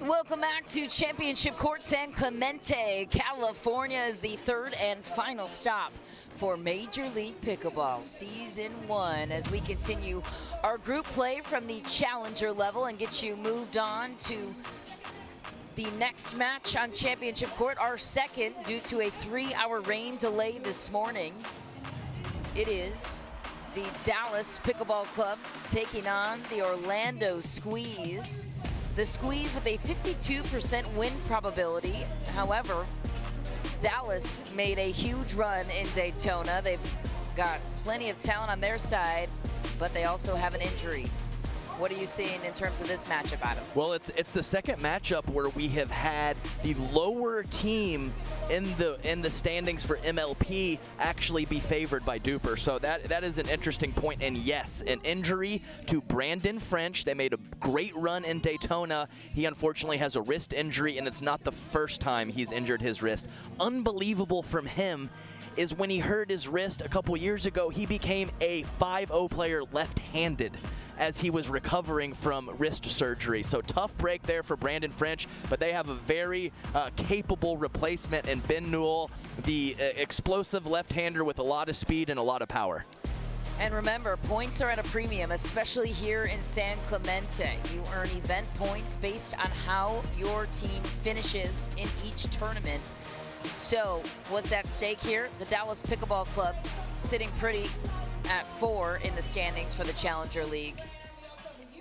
Welcome back to Championship Court. San Clemente, California is the third and final stop for Major League Pickleball Season 1 as we continue our group play from the challenger level and get you moved on to the next match on Championship Court, our second due to a 3-hour rain delay this morning. It is the Dallas Pickleball Club taking on the Orlando Squeeze. The Squeeze with a 52% win probability. However, Dallas made a huge run in Daytona. They've got plenty of talent on their side, but they also have an injury. What are you seeing in terms of this matchup, Adam? Well, it's the second matchup where we have had the lower team in the standings for MLP actually be favored by Duper. So that is an interesting point. And yes, an injury to Brandon French. They made a great run in Daytona. He unfortunately has a wrist injury, and it's not the first time he's injured his wrist. Unbelievable from him is when he hurt his wrist a couple years ago, he became a 5-0 player left-handed as he was recovering from wrist surgery. So tough break there for Brandon French, but they have a very capable replacement in Ben Newell, the explosive left-hander with a lot of speed and a lot of power. And remember, points are at a premium, especially here in San Clemente. You earn event points based on how your team finishes in each tournament. So what's at stake here? The Dallas Pickleball Club sitting pretty at 4 in the standings for the Challenger League.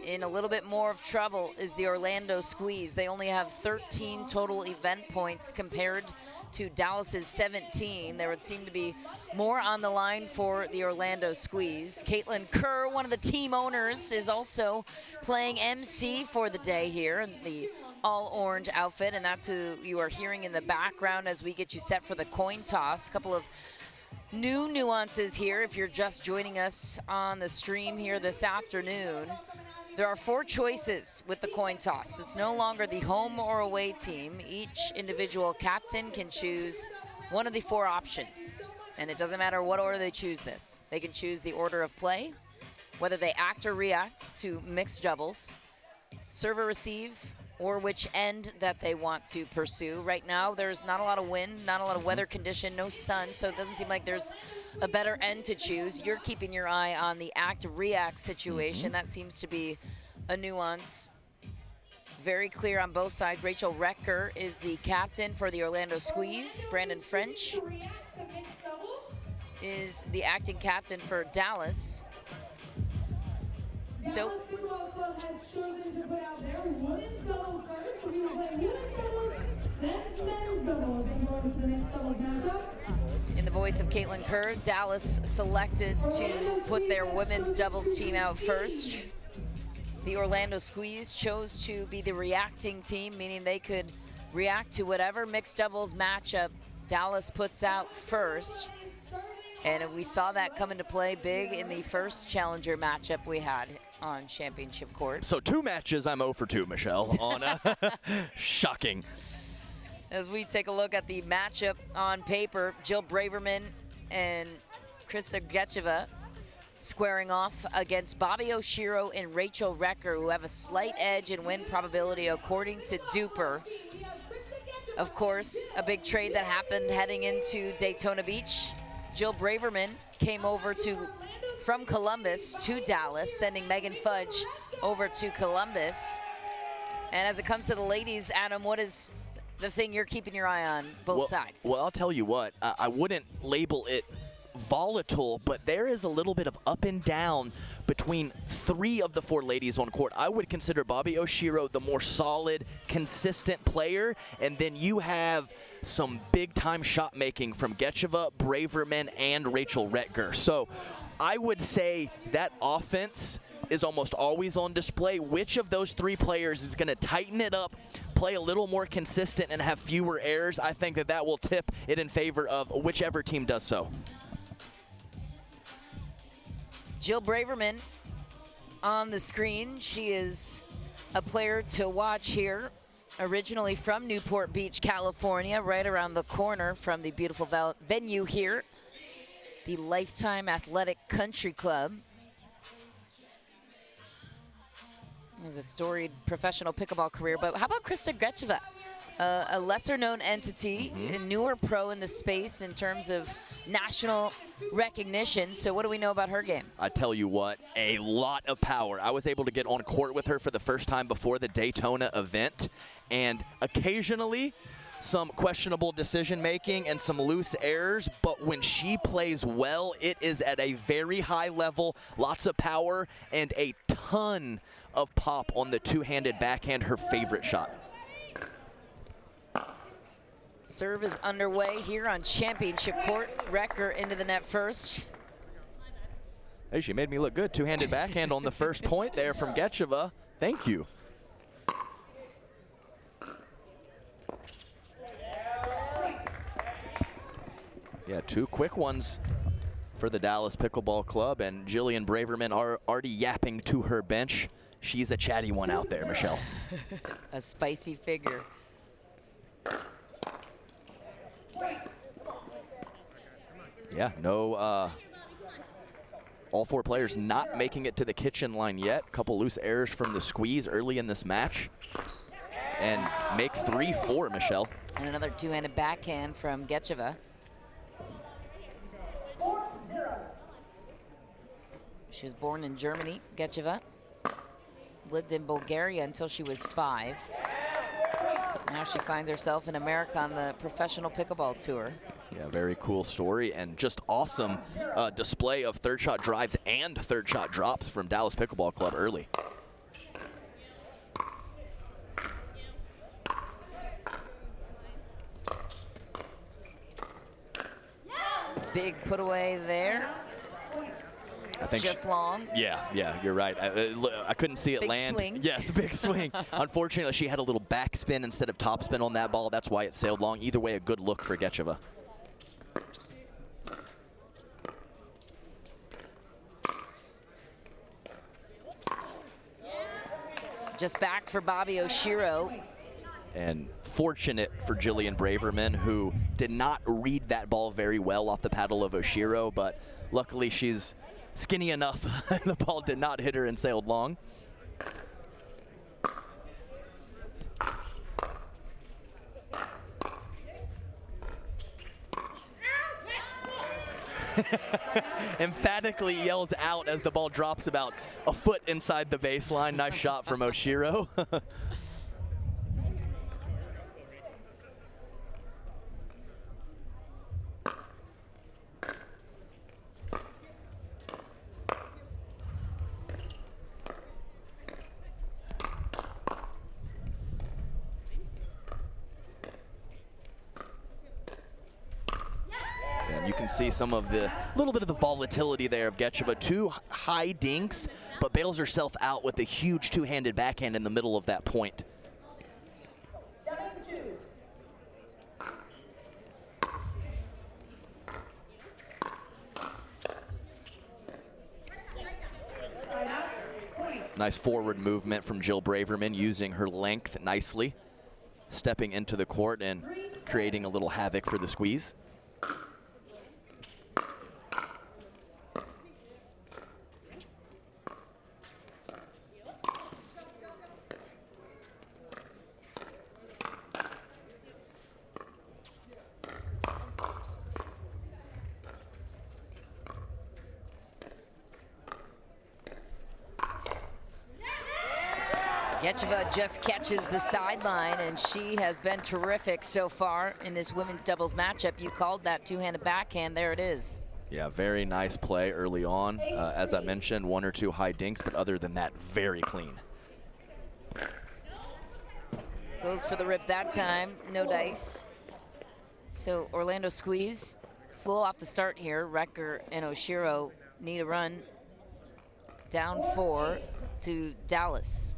In a little bit more of trouble is the Orlando Squeeze. They only have 13 total event points compared to Dallas's 17. There would seem to be more on the line for the Orlando Squeeze. Caitlin Kerr, one of the team owners, is also playing MC for the day here in the all-orange outfit, and that's who you are hearing in the background as we get you set for the coin toss. A couple of new nuances here if you're just joining us on the stream here this afternoon. There are 4 choices with the coin toss. It's no longer the home or away team. Each individual captain can choose one of the 4 options, and it doesn't matter what order they choose this. They can choose the order of play, whether they act or react to mixed doubles, serve or receive, or which end that they want to pursue. Right now, there's not a lot of wind, not a lot of weather condition, no sun, so it doesn't seem like there's a better end to choose. You're keeping your eye on the act-react situation. That seems to be a nuance. Very clear on both sides. Rachel Recker is the captain for the Orlando Squeeze. Brandon French is the acting captain for Dallas. So in the voice of Caitlin Kerr, Dallas selected to put their women's doubles team out first. The Orlando Squeeze chose to be the reacting team, meaning they could react to whatever mixed doubles matchup Dallas puts out first. And we saw that come into play big in the first challenger matchup we had on Championship Court. So 2 matches, I'm 0 for 2, Michelle. On shocking. As we take a look at the matchup on paper, Jill Braverman and Krista Gecheva squaring off against Bobby Oshiro and Rachel Recker, who have a slight edge in win probability according to Duper. Of course, a big trade that happened heading into Daytona Beach. Jill Braverman came over from Columbus to Dallas, sending Megan Fudge over to Columbus. And as it comes to the ladies, Adam, what is the thing you're keeping your eye on both sides? Well, I'll tell you what, I wouldn't label it volatile, but there is a little bit of up and down between 3 of the 4 ladies on court. I would consider Bobby Oshiro the more solid, consistent player, and then you have some big-time shot making from Gecheva, Braverman, and Rachel Recker. So I would say that offense is almost always on display. Which of those 3 players is going to tighten it up, play a little more consistent, and have fewer errors? I think that will tip it in favor of whichever team does so. Jill Braverman on the screen. She is a player to watch here, originally from Newport Beach, California, right around the corner from the beautiful venue here, the Lifetime Athletic Country Club. Has a storied professional pickleball career, but how about Krista Grecheva? A lesser-known entity, a newer pro in the space in terms of national recognition. So what do we know about her game? I tell you what, a lot of power. I was able to get on court with her for the first time before the Daytona event, and occasionally some questionable decision-making and some loose errors, but when she plays well, it is at a very high level, lots of power, and a ton of pop on the two-handed backhand, her favorite shot. Serve is underway here on championship court. Recker into the net first. Hey, she made me look good. Two-handed backhand on the first point there from Grecheva. Thank you. Yeah, two quick ones for the Dallas Pickleball Club, and Jillian Braverman are already yapping to her bench. She's a chatty one out there, Michelle. A spicy figure. Yeah, no, all four players not making it to the kitchen line yet. A couple loose errors from the squeeze early in this match. And make 3-4, Michelle. And another two-handed backhand from Grecheva. She was born in Germany, Grecheva. Lived in Bulgaria until she was 5. Now she finds herself in America on the professional pickleball tour. Yeah, very cool story, and just awesome display of third shot drives and third shot drops from Dallas Pickleball Club early. Big put away there. I think just long. Yeah, you're right. I couldn't see it big land. Swing. Yes, big swing. Unfortunately, she had a little backspin instead of topspin on that ball. That's why it sailed long. Either way, a good look for Grecheva. Just back for Bobby Oshiro. And fortunate for Jillian Braverman, who did not read that ball very well off the paddle of Oshiro, but luckily she's skinny enough. The ball did not hit her and sailed long. Emphatically yells out as the ball drops about a foot inside the baseline. Nice shot from Oshiro. And you can see some of the little bit of the volatility there of Grecheva. Two high dinks, but bails herself out with a huge two-handed backhand in the middle of that point. 7-2. Nice forward movement from Jill Braverman, using her length nicely, stepping into the court and creating a little havoc for the squeeze. Grecheva just catches the sideline, and she has been terrific so far in this women's doubles matchup. You called that two-handed backhand. There it is. Yeah, very nice play early on. As I mentioned, one or two high dinks, but other than that, very clean. Goes for the rip that time. No dice. So Orlando squeeze. Slow off the start here. Recker and Oshiro need a run. Down 4 to Dallas.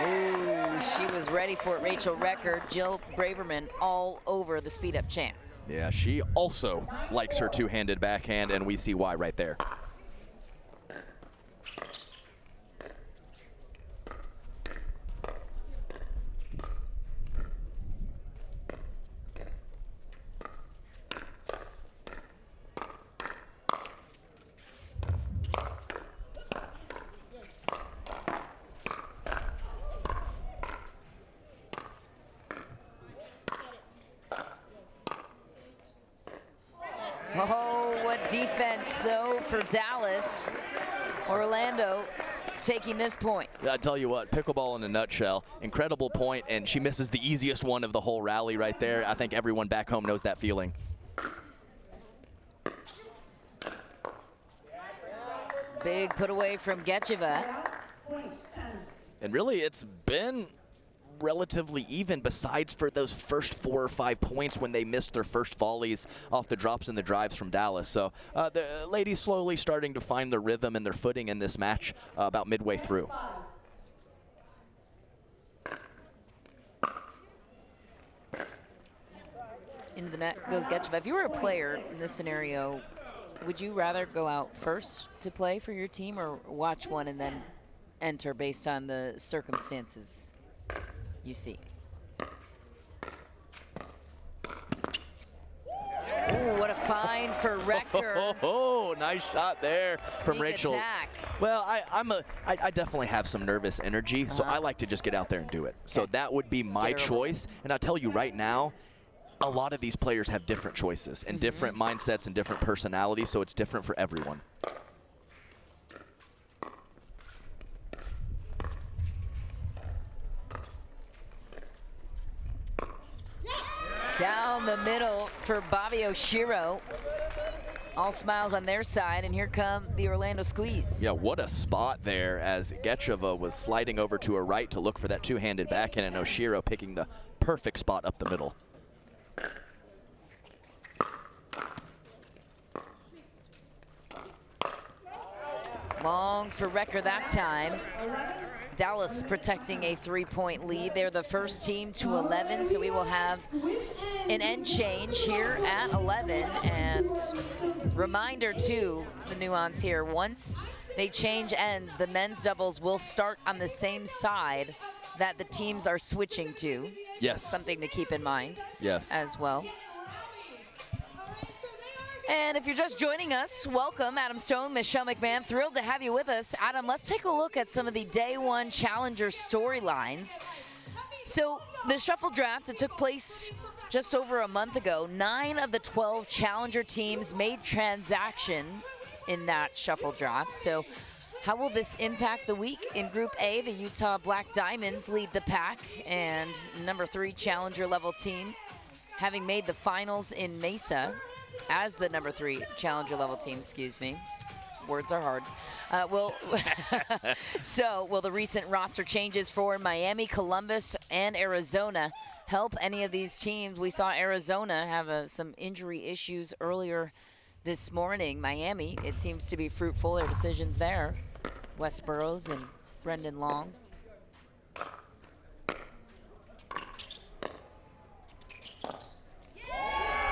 Ooh, she was ready for it. Rachel Recker, Jill Braverman all over the speed-up chance. Yeah, she also likes her two-handed backhand, and we see why right there. defense, so for Dallas, Orlando taking this point. I tell you what, pickleball in a nutshell. Incredible point, and she misses the easiest one of the whole rally right there. I think everyone back home knows that feeling. Big put away from Gecheva. And really, it's been relatively even besides for those first 4 or 5 points when they missed their first volleys off the drops and the drives from Dallas. So the ladies slowly starting to find their rhythm and their footing in this match about midway through. Into the net goes Gecheva. If you were a player in this scenario, would you rather go out first to play for your team or watch one and then enter based on the circumstances you see? Ooh, what a find for Wrecker. Oh, nice shot there from Rachel. Attack. Well, I definitely have some nervous energy, so I like to just get out there and do it. So that would be my choice. And I'll tell you right now, a lot of these players have different choices and different mindsets and different personalities, so it's different for everyone. Down the middle for Bobby Oshiro. All smiles on their side, and here come the Orlando Squeeze. Yeah, what a spot there as Gecheva was sliding over to her right to look for that two-handed backhand, and Oshiro picking the perfect spot up the middle. Long for Wrecker that time. Dallas protecting a 3-point lead. They're the first team to 11, so we will have an end change here at 11. And reminder too, the nuance here, once they change ends, the men's doubles will start on the same side that the teams are switching to. So yes. Something to keep in mind. Yes. As well. And if you're just joining us, welcome. Adam Stone, Michelle McMahon, thrilled to have you with us. Adam, let's take a look at some of the day one challenger storylines. So the shuffle draft, it took place just over a month ago. 9 of the 12 challenger teams made transactions in that shuffle draft. So how will this impact the week? In Group A, the Utah Black Diamonds lead the pack, and number 3 challenger level team, having made the finals in Mesa as the number 3 challenger level team, excuse me. Words are hard. So will the recent roster changes for Miami, Columbus, and Arizona help any of these teams? We saw Arizona have some injury issues earlier this morning. Miami, it seems to be fruitful, their decisions there. Wes Burrows and Brendan Long.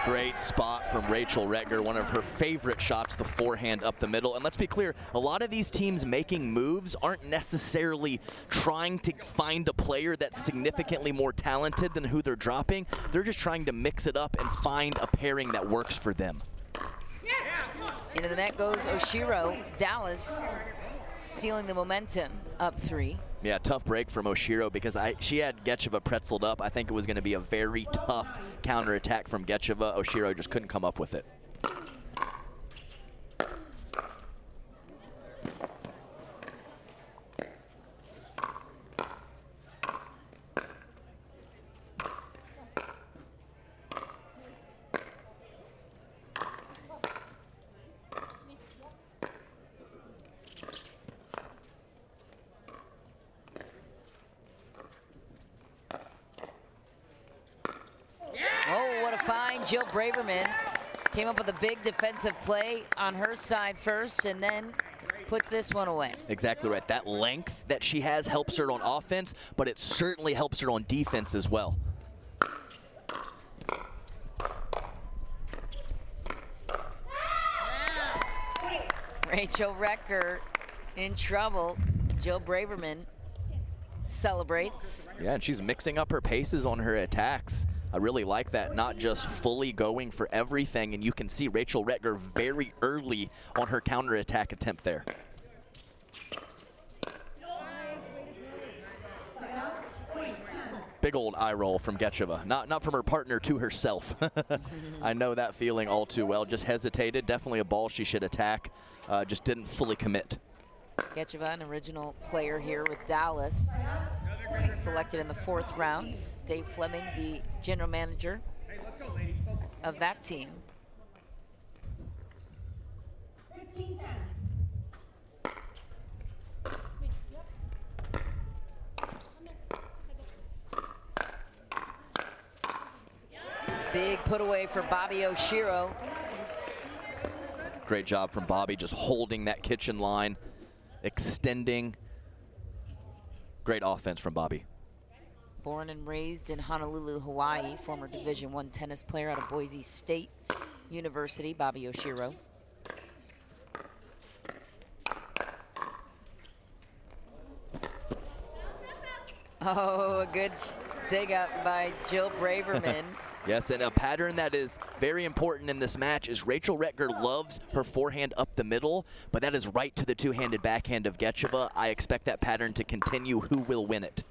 Great spot from Rachel Retger, one of her favorite shots, the forehand up the middle. And let's be clear, a lot of these teams making moves aren't necessarily trying to find a player that's significantly more talented than who they're dropping. They're just trying to mix it up and find a pairing that works for them. Into the net goes Oshiro. Dallas stealing the momentum, up 3. Yeah, tough break from Oshiro because she had Gecheva pretzeled up. I think it was going to be a very tough counterattack from Gecheva. Oshiro just couldn't come up with it. Jill Braverman came up with a big defensive play on her side first and then puts this one away. Exactly right. That length that she has helps her on offense, but it certainly helps her on defense as well. Rachel Retger in trouble. Jill Braverman celebrates. Yeah, and she's mixing up her paces on her attacks. I really like that, not just fully going for everything, and you can see Rachel Retger very early on her counterattack attempt there. Big old eye roll from Getcheva. Not from her partner, to herself. I know that feeling all too well. Just hesitated. Definitely a ball she should attack. Just didn't fully commit. Getcheva, an original player here with Dallas, selected in the 4th round. Dave Fleming, the general manager of that team. Big put away for Bobby Oshiro. Great job from Bobby, just holding that kitchen line, extending. Great offense from Bobby. Born and raised in Honolulu, Hawaii, former Division I tennis player out of Boise State University, Bobby Oshiro. Oh, a good dig up by Jill Braverman. Yes, and a pattern that is very important in this match is Rachel Retger loves her forehand up the middle, but that is right to the two-handed backhand of Getcheva. I expect that pattern to continue. Who will win it?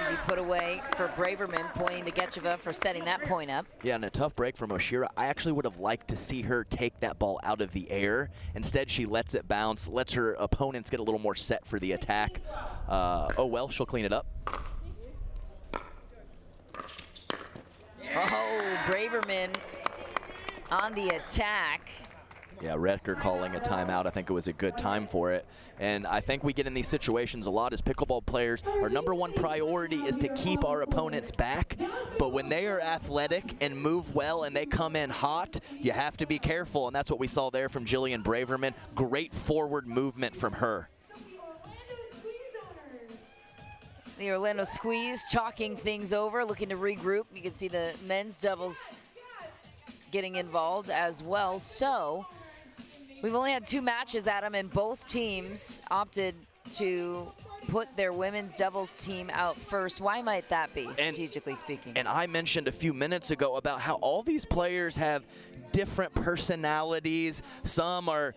Easy put away for Braverman, pointing to Getcheva for setting that point up. Yeah, and a tough break from Oshiro. I actually would have liked to see her take that ball out of the air. Instead, she lets it bounce, lets her opponents get a little more set for the attack. Oh well, she'll clean it up. Oh, Braverman on the attack. Yeah, Retger calling a timeout. I think it was a good time for it. And I think we get in these situations a lot as pickleball players. Our #1 priority is to keep our opponents back. But when they are athletic and move well and they come in hot, you have to be careful. And that's what we saw there from Jillian Braverman. Great forward movement from her. The Orlando Squeeze talking things over, looking to regroup. You can see the men's doubles getting involved as well. So we've only had 2 matches, Adam, and both teams opted to put their women's doubles team out first. Why might that be, strategically speaking? And I mentioned a few minutes ago about how all these players have different personalities. Some are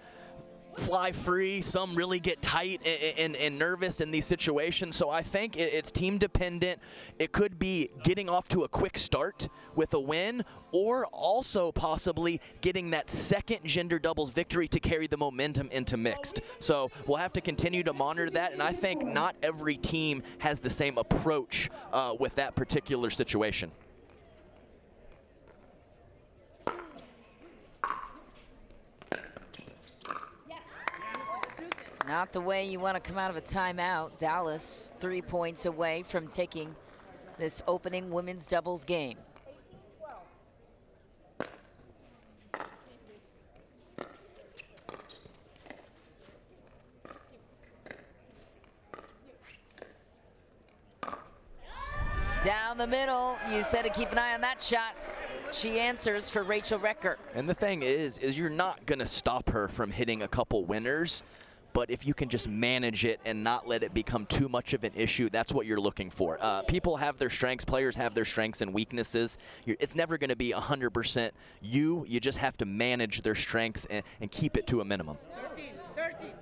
fly free, some really get tight and nervous in these situations. So I think it's team dependent. It could be getting off to a quick start with a win, or also possibly getting that second gender doubles victory to carry the momentum into mixed. So we'll have to continue to monitor that, and I think not every team has the same approach with that particular situation. Not the way you want to come out of a timeout. Dallas 3 points away from taking this opening women's doubles game. Down the middle, you said to keep an eye on that shot. She answers for Rachel Retger. And the thing is you're not going to stop her from hitting a couple winners. But if you can just manage it and not let it become too much of an issue, that's what you're looking for. People have their strengths, players have their strengths and weaknesses. It's never going to be 100% you. You just have to manage their strengths and keep it to a minimum. 13.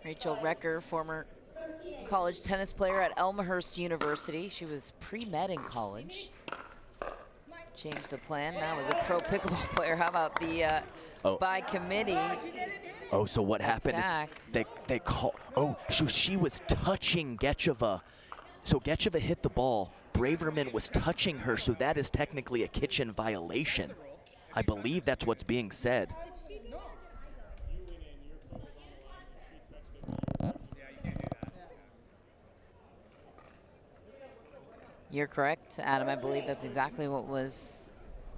Rachel Retger, former college tennis player at Elmhurst University. She was pre-med in college. Changed the plan, now is a pro pickleball player. How about the by committee? Oh, so what happened attack. is they call. Oh, so she was touching Getcheva. So Getcheva hit the ball. Braverman was touching her, so that is technically a kitchen violation. I believe that's what's being said. You're correct, Adam. I believe that's exactly what was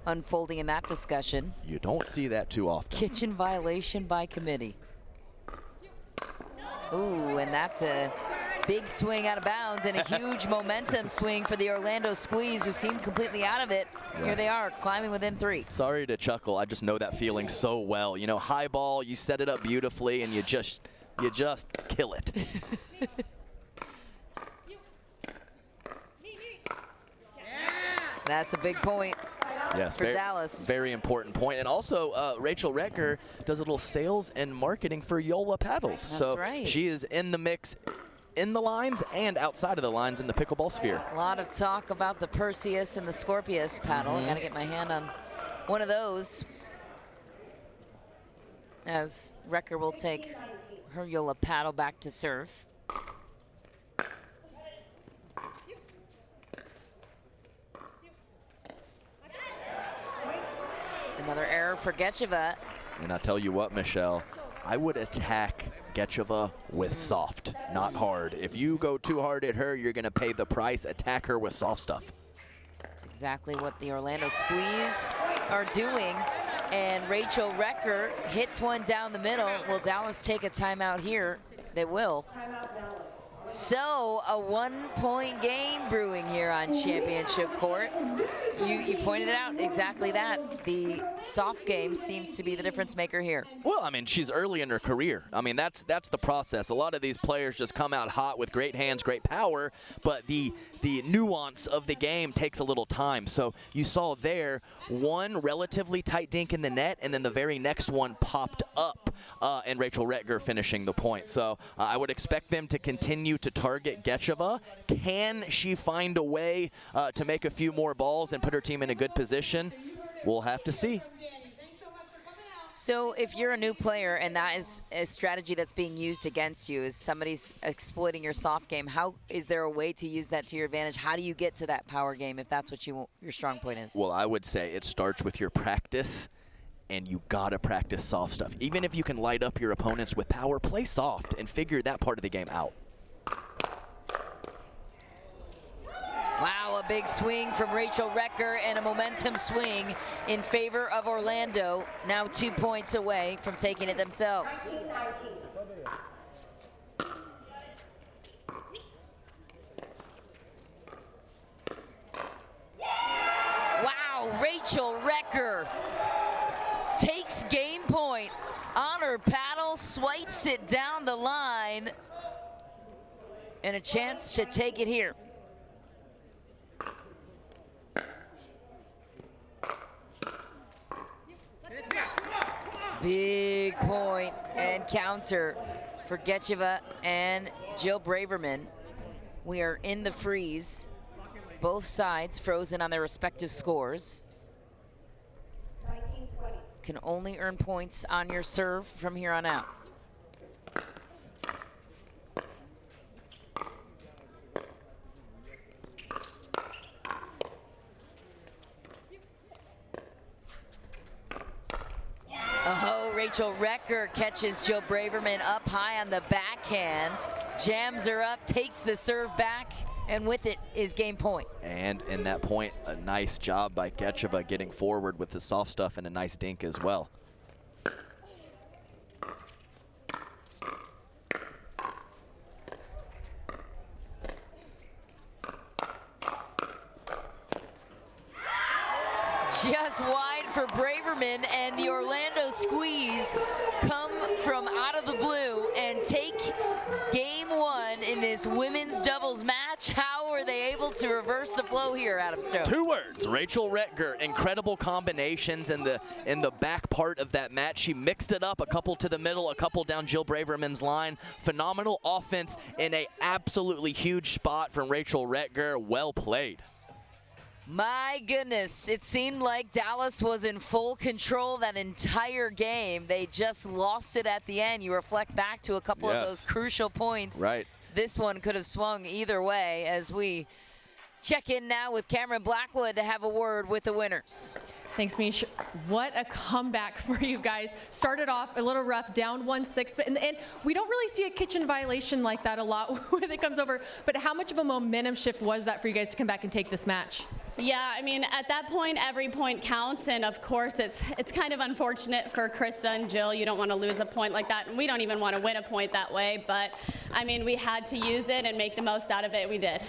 unfolding in that discussion. You don't see that too often. Kitchen violation by committee. Ooh, and that's a big swing out of bounds and a huge momentum swing for the Orlando Squeeze, who seemed completely out of it. Yes. Here they are, climbing within 3. Sorry to chuckle. I just know that feeling so well. You know, high ball, you set it up beautifully, and you just kill it. That's a big point. Yes, for Dallas. Very important point. And also, Rachel Retker does a little sales and marketing for Yola Paddles. That's right. She is in the mix in the lines and outside of the lines in the pickleball sphere. A lot of talk about the Perseus and the Scorpius paddle. I gotta get my hand on one of those, as Retker will take her Yola paddle back to serve. Another error for Gecheva. And I tell you what, Michelle, I would attack Gecheva with soft, not hard. If you go too hard at her, you're going to pay the price. Attack her with soft stuff. That's exactly what the Orlando Squeeze are doing. And Rachel Retker hits one down the middle. Will Dallas take a timeout here? They will. So a 1-point game brewing here on Championship Court. You pointed it out, exactly that. The soft game seems to be the difference maker here. Well, I mean, she's early in her career. I mean, that's the process. A lot of these players just come out hot with great hands, great power, but the nuance of the game takes a little time. So you saw there one relatively tight dink in the net, and then the very next one popped up, and Rachel Retker finishing the point. So I would expect them to continue to target Gecheva. Can she find a way to make a few more balls and put her team in a good position? We'll have to see. So if you're a new player and that is a strategy that's being used against you, is somebody's exploiting your soft game, how is there a way to use that to your advantage? How do you get to that power game if that's what your strong point is? Well, I would say it starts with your practice, and you gotta practice soft stuff. Even if you can light up your opponents with power, play soft and figure that part of the game out. Wow, a big swing from Rachel Retker and a momentum swing in favor of Orlando. Now 2 points away from taking it themselves. Wow, Rachel Retker takes game point on her paddle, swipes it down the line, and a chance to take it here. Big point and counter for Gecheva and Jill Braverman. We are in the freeze. Both sides frozen on their respective scores. Can only earn points on your serve from here on out. Oh, Rachel Retker catches Jill Braverman up high on the backhand, jams her up, takes the serve back, and with it is game point. And in that point, a nice job by Gecheva getting forward with the soft stuff and a nice dink as well. Just wide for Braverman, and the Orlando Squeeze come from out of the blue and take game one in this women's doubles match. How were they able to reverse the flow here, Adam Stone? 2 words, Rachel Retker. Incredible combinations in the back part of that match. She mixed it up, a couple to the middle, a couple down Jill Braverman's line. Phenomenal offense in a absolutely huge spot from Rachel Retker. Well played. My goodness, it seemed like Dallas was in full control that entire game. They just lost it at the end. You reflect back to a couple of those crucial points. Right. This one could have swung either way, as we check in now with Cameron Blackwood to have a word with the winners. Thanks, Mish. What a comeback for you guys. Started off a little rough, down 1-6, but in the end, we don't really see a kitchen violation like that a lot when it comes over. But how much of a momentum shift was that for you guys to come back and take this match? Yeah, I mean, at that point, every point counts, and of course, it's kind of unfortunate for Krista and Jill. You don't want to lose a point like that, and we don't even want to win a point that way, but I mean, we had to use it and make the most out of it. We did.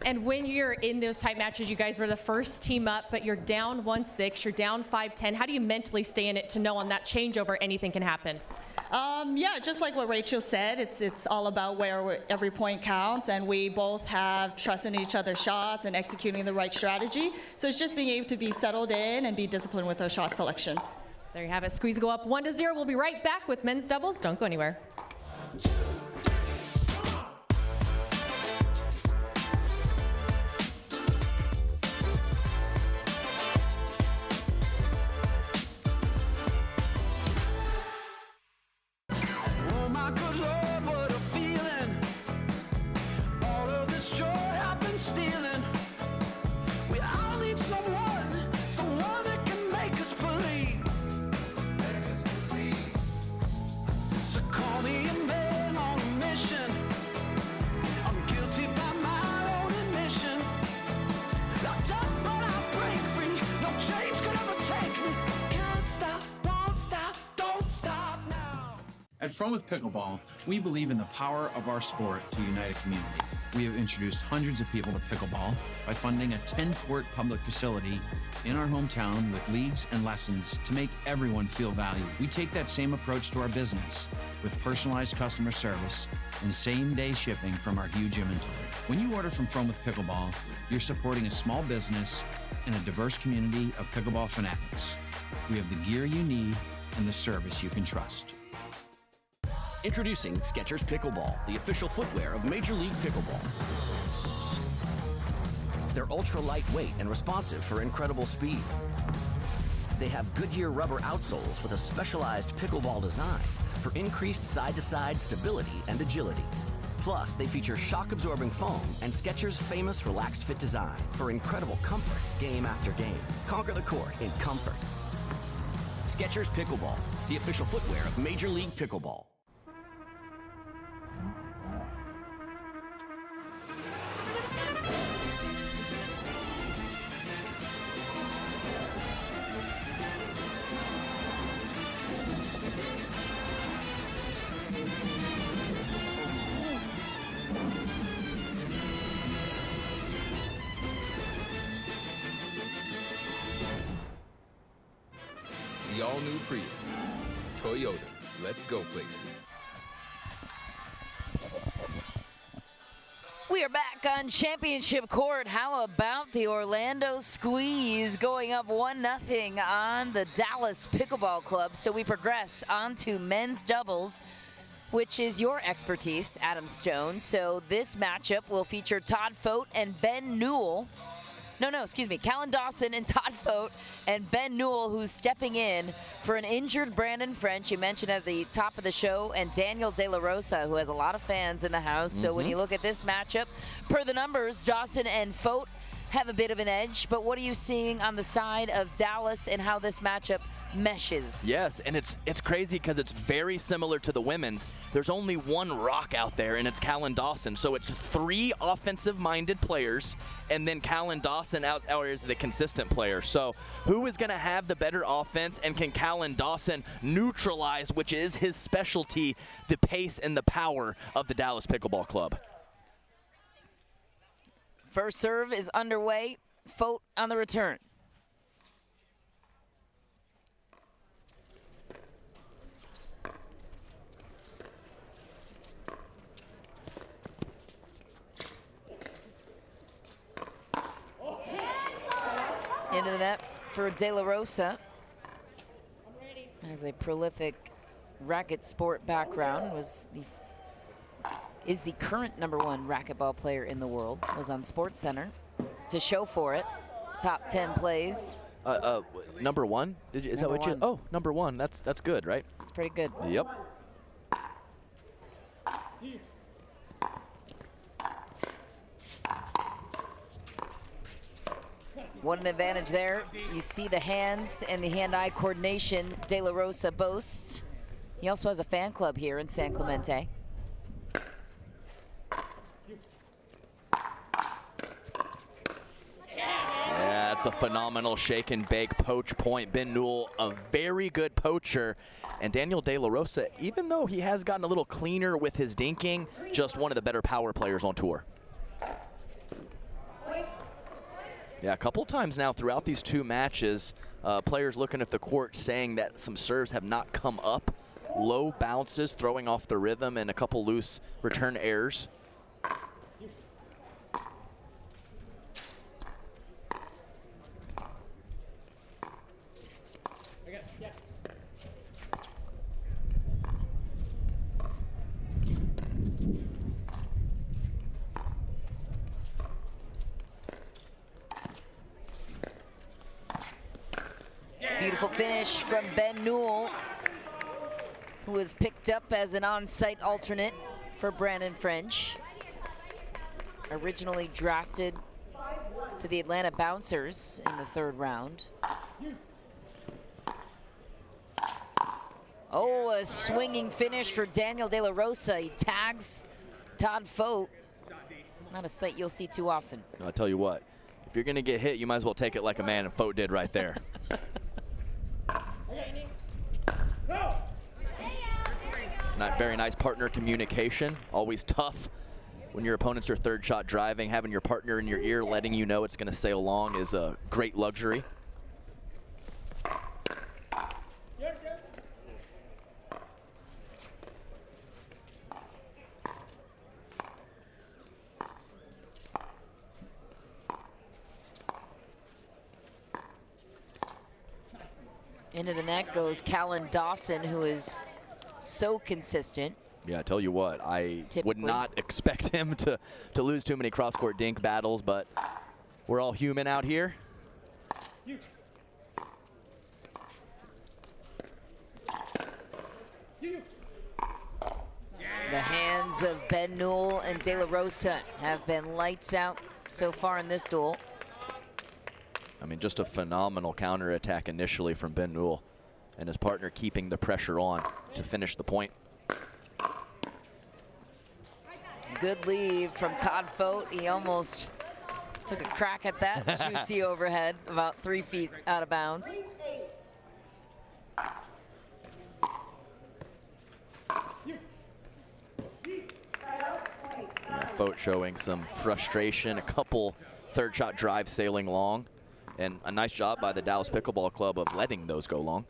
And when you're in those tight matches, you guys were the first team up, but you're down 1-6, you're down 5-10. How do you mentally stay in it to know on that changeover anything can happen? Yeah, just like what Rachel said, it's all about where every point counts, and we both have trust in each other's shots and executing the right strategy. So it's just being able to be settled in and be disciplined with our shot selection. There you have it. Squeeze go up 1-0. We'll be right back with men's doubles. Don't go anywhere. At From with Pickleball, we believe in the power of our sport to unite a community. We have introduced hundreds of people to pickleball by funding a 10-court public facility in our hometown with leagues and lessons to make everyone feel valued. We take that same approach to our business with personalized customer service and same-day shipping from our huge inventory. When you order from with Pickleball, you're supporting a small business and a diverse community of pickleball fanatics. We have the gear you need and the service you can trust. Introducing Skechers Pickleball, the official footwear of Major League Pickleball. They're ultra lightweight and responsive for incredible speed. They have Goodyear rubber outsoles with a specialized pickleball design for increased side-to-side stability and agility. Plus, they feature shock-absorbing foam and Skechers' famous relaxed fit design for incredible comfort game after game. Conquer the court in comfort. Skechers Pickleball, the official footwear of Major League Pickleball. The all-new Prius. Toyota. Let's go places. We are back on championship court. How about the Orlando Squeeze going up 1-0 on the Dallas Pickleball Club? So we progress on to men's doubles, which is your expertise, Adam Stone. So this matchup will feature Todd Fote and Ben Newell. Callan Dawson and Todd Fote and Ben Newell, who's stepping in for an injured Brandon French, you mentioned at the top of the show, and Daniel De La Rosa, who has a lot of fans in the house. So when you look at this matchup, per the numbers, Dawson and Fote have a bit of an edge. But what are you seeing on the side of Dallas and how this matchup meshes? Yes, and it's crazy because it's very similar to the women's. There's only one rock out there, and it's Callan Dawson. So it's 3 offensive-minded players, and then Callan Dawson out is the consistent player. So who is going to have the better offense, and can Callan Dawson neutralize, which is his specialty, the pace and the power of the Dallas Pickleball Club? First serve is underway. Fote on the return. Into the net for De La Rosa. Has a prolific racket sport background. Is the current #1 racquetball player in the world. Was on SportsCenter to show for it. Top 10 plays. Number 1? Is that what you? Oh, number 1. That's good, right? It's pretty good. Yep. What an advantage there. You see the hands and the hand-eye coordination De La Rosa boasts. He also has a fan club here in San Clemente. Yeah, it's a phenomenal shake and bake poach point. Ben Newell, a very good poacher. And Daniel De La Rosa, even though he has gotten a little cleaner with his dinking, just one of the better power players on tour. Yeah, a couple times now throughout these 2 matches, players looking at the court saying that some serves have not come up low bounces, throwing off the rhythm, and a couple loose return errors. Beautiful finish from Ben Newell, who was picked up as an on-site alternate for Brandon French. Originally drafted to the Atlanta Bouncers in the 3rd round. Oh, a swinging finish for Daniel De La Rosa. He tags Todd Fote. Not a sight you'll see too often. I'll tell you what, if you're going to get hit, you might as well take it like a man, and Fote did right there. Not very nice partner communication. Always tough when your opponents are 3rd shot driving. Having your partner in your ear letting you know it's going to sail long is a great luxury. Into the net goes Callan Dawson, who is so consistent. Yeah, I tell you what, I would not expect him to lose too many cross-court dink battles, but we're all human out here. The hands of Ben Newell and De La Rosa have been lights out so far in this duel. I mean, just a phenomenal counterattack initially from Ben Newell, and his partner keeping the pressure on to finish the point. Good lead from Todd Fote. He almost took a crack at that juicy overhead, about 3 feet out of bounds. Yeah, Fote showing some frustration, a couple 3rd shot drives sailing long, and a nice job by the Dallas Pickleball Club of letting those go long.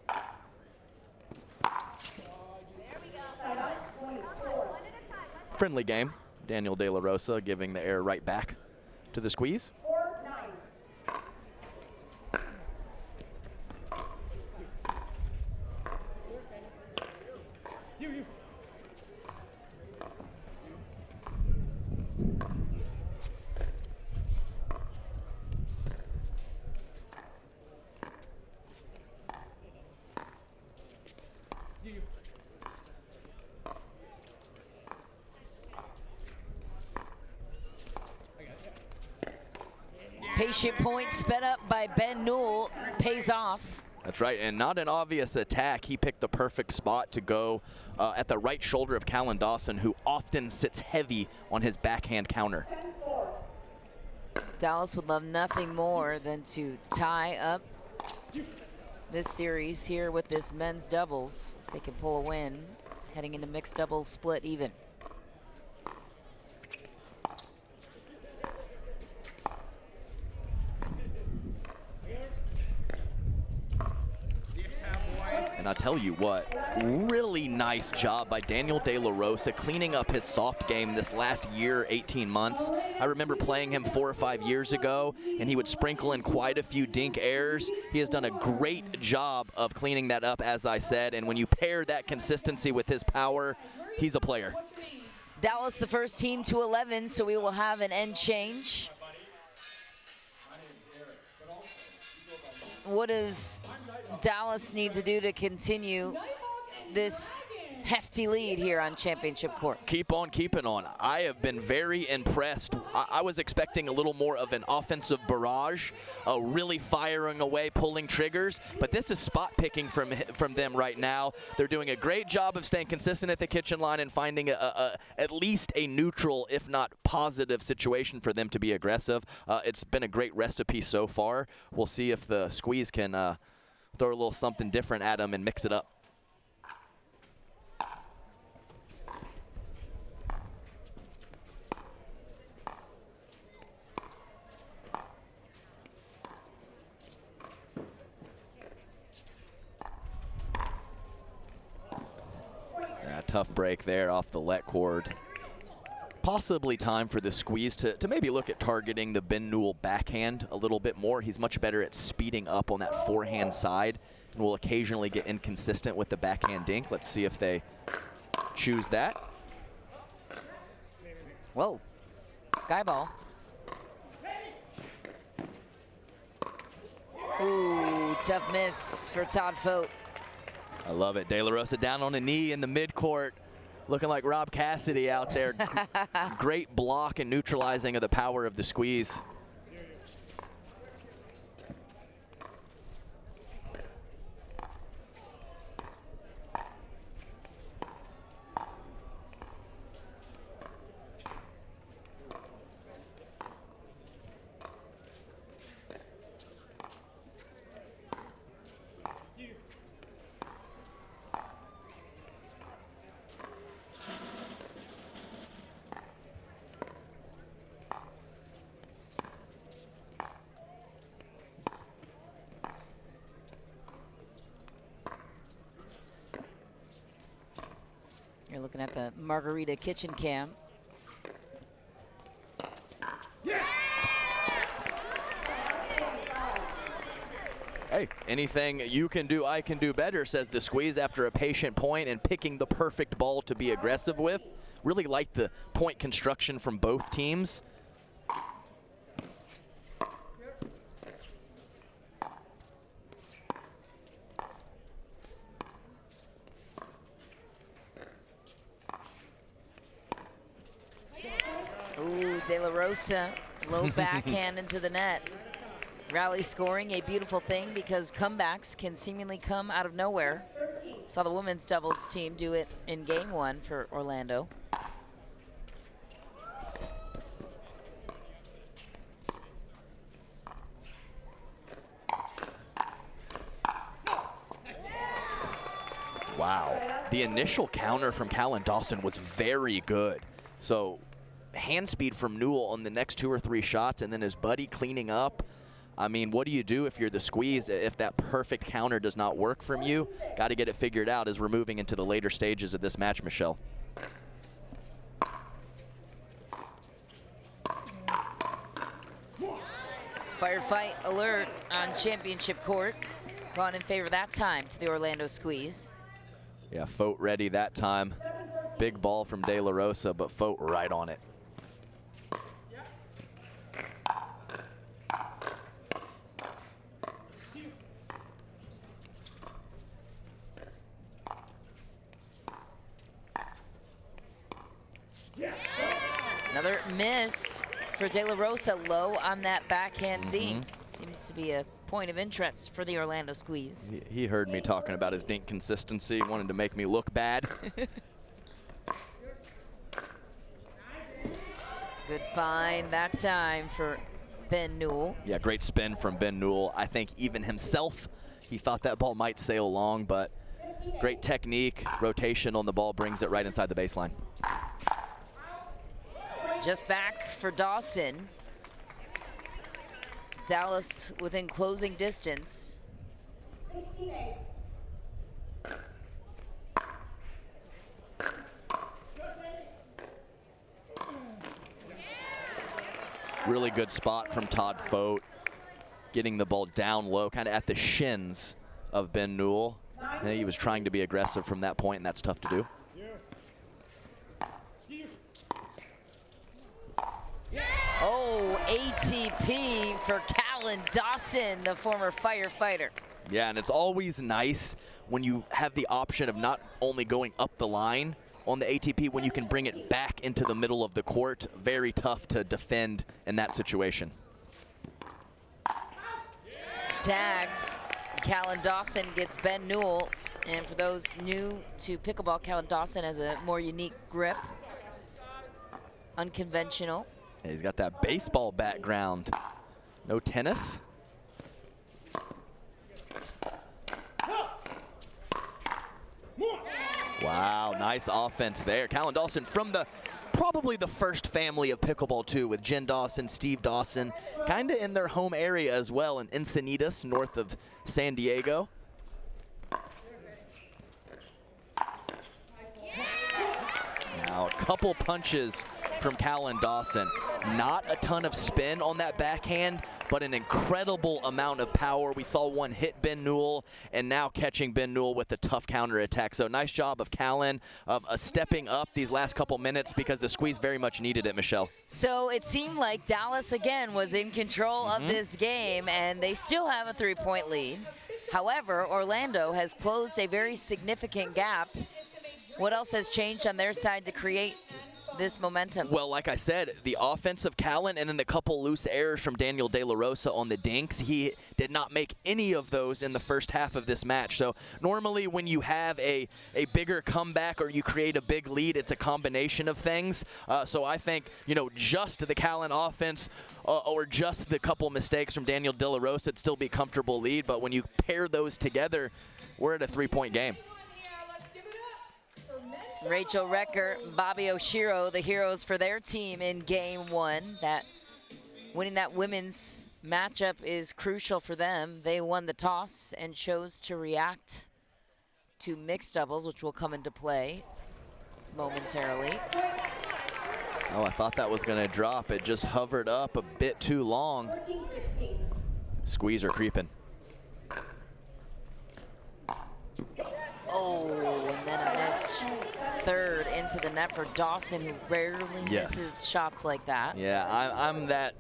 Friendly game. Daniel De La Rosa giving the air right back to the squeeze. Patient point sped up by Ben Newell pays off. That's right, and not an obvious attack. He picked the perfect spot to go at the right shoulder of Callan Dawson, who often sits heavy on his backhand counter. Dallas would love nothing more than to tie up this series here with this men's doubles. They can pull a win, heading into mixed doubles split even. And I'll tell you what, really nice job by Daniel De La Rosa cleaning up his soft game this last year, 18 months. I remember playing him 4 or 5 years ago, and he would sprinkle in quite a few dink errors. He has done a great job of cleaning that up, as I said, and when you pair that consistency with his power, he's a player. Dallas, the first team to 11, so we will have an end change. What does Dallas need to do to continue this hefty lead here on championship court? Keep on keeping on. I have been very impressed. I was expecting a little more of an offensive barrage, really firing away, pulling triggers, but this is spot picking from them right now. They're doing a great job of staying consistent at the kitchen line and finding at least a neutral, if not positive, situation for them to be aggressive. It's been a great recipe so far. We'll see if the squeeze can throw a little something different at them and mix it up. tough break there off the let cord. Possibly time for the squeeze to maybe look at targeting the Ben Newell backhand a little bit more. He's much better at speeding up on that forehand side and will occasionally get inconsistent with the backhand dink. Let's see if they choose that. Whoa, sky ball. Ooh, tough miss for Todd Fote. I love it. De La Rosa down on a knee in the midcourt, looking like Rob Cassidy out there. Great block and neutralizing of the power of the squeeze. You're looking at the Margarita kitchen cam. Hey, anything you can do, I can do better, says the squeeze after a patient point and picking the perfect ball to be aggressive with. Really like the point construction from both teams. Ooh, De La Rosa, low backhand into the net. Rally scoring, a beautiful thing because comebacks can seemingly come out of nowhere. Saw the women's doubles team do it in game one for Orlando. Wow, the initial counter from Callan Dawson was very good. So hand speed from Newell on the next 2 or 3 shots, and then his buddy cleaning up. I mean, what do you do if you're the squeeze if that perfect counter does not work from you? Got to get it figured out as we're moving into the later stages of this match, Michelle. Firefight alert on championship court. Gone in favor that time to the Orlando squeeze. Yeah, Fote ready that time. Big ball from De La Rosa, but Fote right on it. Another miss for De La Rosa, low on that backhand dink. Seems to be a point of interest for the Orlando squeeze. He heard me talking about his dink consistency, wanted to make me look bad. Good find that time for Ben Newell. Yeah, great spin from Ben Newell. I think even himself, he thought that ball might sail long, but great technique, rotation on the ball, brings it right inside the baseline. Just back for Dawson. Dallas within closing distance. 68. Really good spot from Todd Fote, getting the ball down low, kind of at the shins of Ben Newell. And he was trying to be aggressive from that point, and that's tough to do. Oh, ATP for Callan Dawson, the former firefighter. Yeah, and it's always nice when you have the option of not only going up the line on the ATP, when you can bring it back into the middle of the court. Very tough to defend in that situation. Tagged. Callan Dawson gets Ben Newell. And for those new to pickleball, Callan Dawson has a more unique grip. Unconventional. Yeah, he's got that baseball background. No tennis. Wow, nice offense there. Callan Dawson from probably the first family of pickleball too, with Jen Dawson, Steve Dawson, kind of in their home area as well in Encinitas, north of San Diego. couple punches from Callan Dawson. Not a ton of spin on that backhand, but an incredible amount of power. We saw one hit Ben Newell, and now catching Ben Newell with a tough counterattack. So nice job of Callan of stepping up these last couple minutes because the squeeze very much needed it, Michelle. So it seemed like Dallas again was in control of this game, and they still have a 3-point lead. However, Orlando has closed a very significant gap. What else has changed on their side to create this momentum? Well, like I said, the offense of Callan and then the couple loose errors from Daniel De La Rosa on the dinks. He did not make any of those in the first half of this match. So normally when you have a bigger comeback or you create a big lead, it's a combination of things. So I think, you know, just the Callan offense or just the couple mistakes from Daniel De La Rosa, it'd still be a comfortable lead. But when you pair those together, we're at a 3-point game. Rachel Recker, Bobby Oshiro, the heroes for their team in game one. Winning that women's matchup is crucial for them. They won the toss and chose to react to mixed doubles, which will come into play momentarily. Oh, I thought that was going to drop. It just hovered up a bit too long. Squeezer creeping. Oh, and then a missed third into the net for Dawson, who rarely misses shots like that. Yeah, I'm that,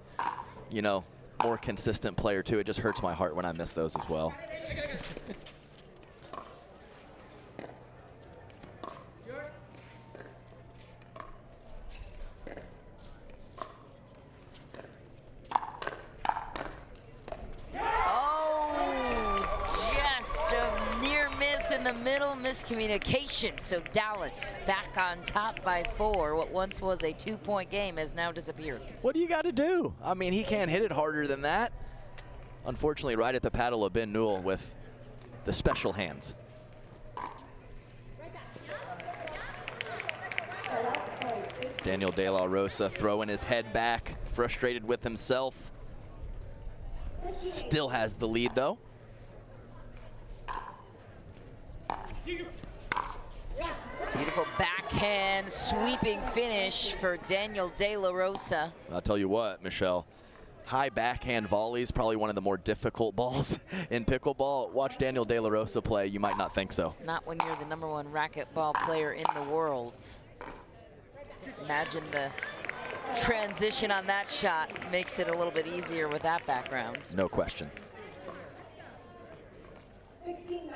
you know, more consistent player too. It just hurts my heart when I miss those as well. In the middle, miscommunication. So Dallas back on top by 4. What once was a 2-point game has now disappeared. What do you got to do? I mean, he can't hit it harder than that. Unfortunately, right at the paddle of Ben Newell with the special hands. Daniel De La Rosa throwing his head back, frustrated with himself. Still has the lead, though. Beautiful backhand sweeping finish for Daniel De La Rosa. I'll tell you what, Michelle, high backhand volleys, probably one of the more difficult balls in pickleball. Watch Daniel De La Rosa play, you might not think so. Not when you're the #1 racquetball player in the world. Imagine the transition on that shot makes it a little bit easier with that background. No question. 16-19.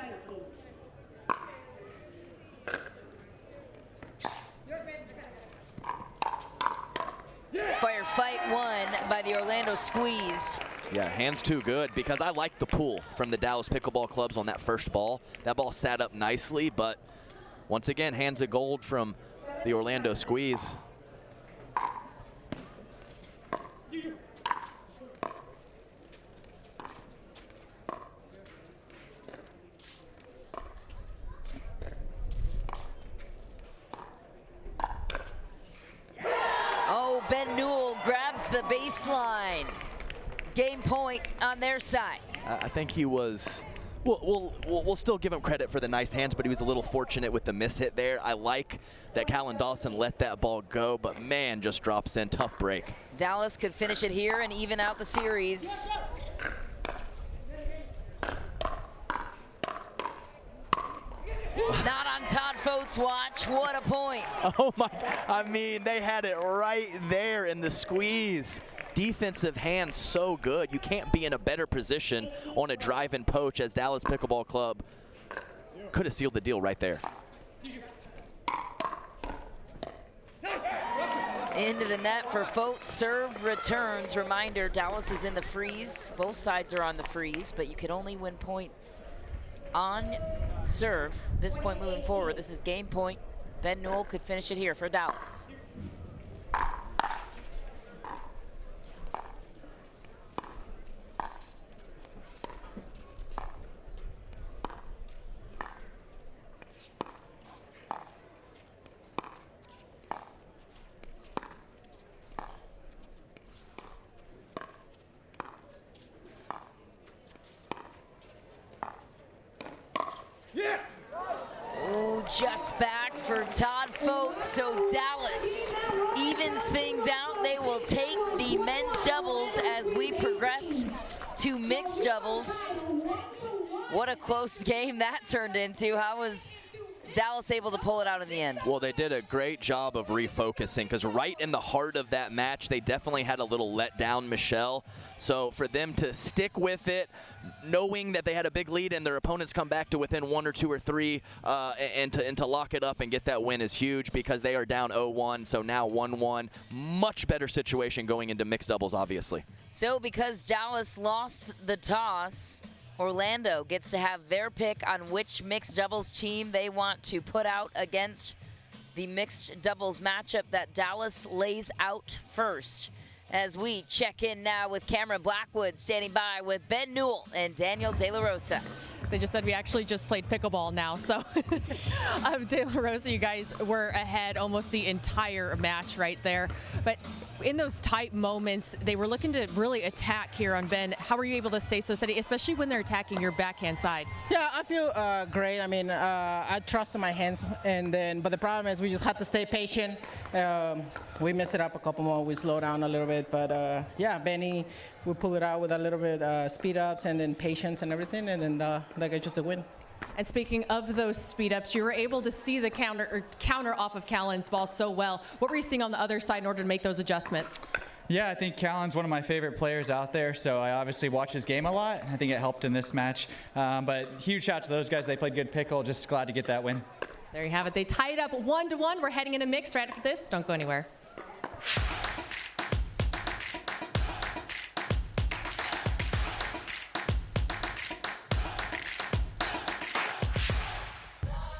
Firefight won by the Orlando Squeeze. Yeah, hands too good because I like the pull from the Dallas Pickleball Clubs on that first ball. That ball sat up nicely, but once again, hands of gold from the Orlando Squeeze. Ben Newell grabs the baseline. Game point on their side. I think he was, we'll still give him credit for the nice hands, but he was a little fortunate with the miss hit there. I like that Callan Dawson let that ball go, but man, just drops in, tough break. Dallas could finish it here and even out the series. Not on Todd Fote's watch. What a point. Oh my, I mean, they had it right there in the squeeze. Defensive hands so good. You can't be in a better position on a drive and poach as Dallas Pickleball Club could have sealed the deal right there. Into the net for Fote. Serve returns. Reminder, Dallas is in the freeze. Both sides are on the freeze, but you can only win points on serve. This point moving forward, this is game point. Ben Newell could finish it here for Dallas. Just back for Todd Fote, so Dallas evens things out. They will take the men's doubles as we progress to mixed doubles. What a close game that turned into. How was Dallas able to pull it out in the end? Well, they did a great job of refocusing, because right in the heart of that match, they definitely had a little let down Michelle. So for them to stick with it, knowing that they had a big lead and their opponents come back to within 1 or 2 or 3, and to lock it up and get that win is huge, because they are down 0-1, so now 1-1. Much better situation going into mixed doubles, obviously. So because Dallas lost the toss, Orlando gets to have their pick on which mixed doubles team they want to put out against the mixed doubles matchup that Dallas lays out first. As we check in now with Cameron Blackwood standing by with Ben Newell and Daniel De La Rosa. They just said we actually just played pickleball now, so De La Rosa, you guys were ahead almost the entire match right there. But in those tight moments, they were looking to really attack here on Ben. How were you able to stay so steady, especially when they're attacking your backhand side? Yeah, I feel great. I mean, I trust in my hands, but the problem is we just have to stay patient. We messed it up a couple more. We slowed down a little bit, but yeah, Benny, we pull it out with a little bit speed ups and then patience and everything, and then that got just a win. And speaking of those speed ups, you were able to see the counter off of Callan's ball so well. What were you seeing on the other side in order to make those adjustments? Yeah, I think Callan's one of my favorite players out there, so I obviously watch his game a lot. I think it helped in this match. But huge shout out to those guys. They played good pickle. Just glad to get that win. There you have it. They tied up 1-1. We're heading into mix right after this. Don't go anywhere.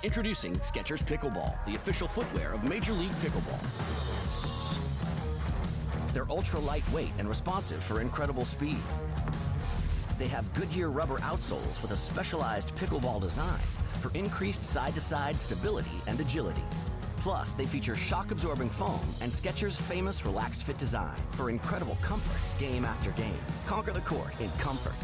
Introducing Skechers Pickleball, the official footwear of Major League Pickleball. They're ultra lightweight and responsive for incredible speed. They have Goodyear rubber outsoles with a specialized pickleball design for increased side-to-side stability and agility. Plus, they feature shock-absorbing foam and Skechers' famous relaxed fit design for incredible comfort game after game. Conquer the court in comfort.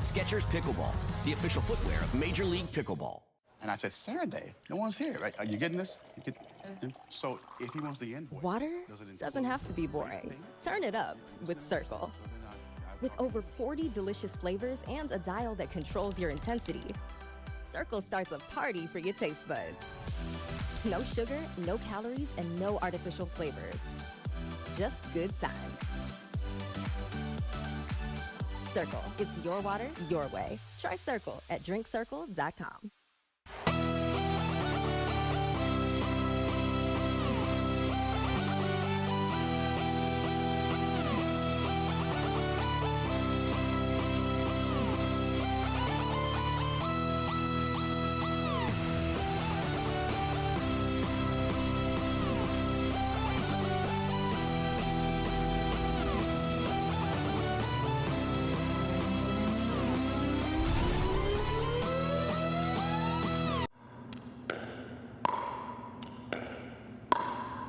Skechers Pickleball, the official footwear of Major League Pickleball. And I said, Saturday, no one's here, right? Are you getting this? So if he wants the invoice. Water doesn't have to be boring. Turn it up with Cirkul. With over 40 delicious flavors and a dial that controls your intensity, Cirkul starts a party for your taste buds. No sugar, no calories, and no artificial flavors. Just good times. Cirkul, it's your water, your way. Try Cirkul at drinkcirkul.com.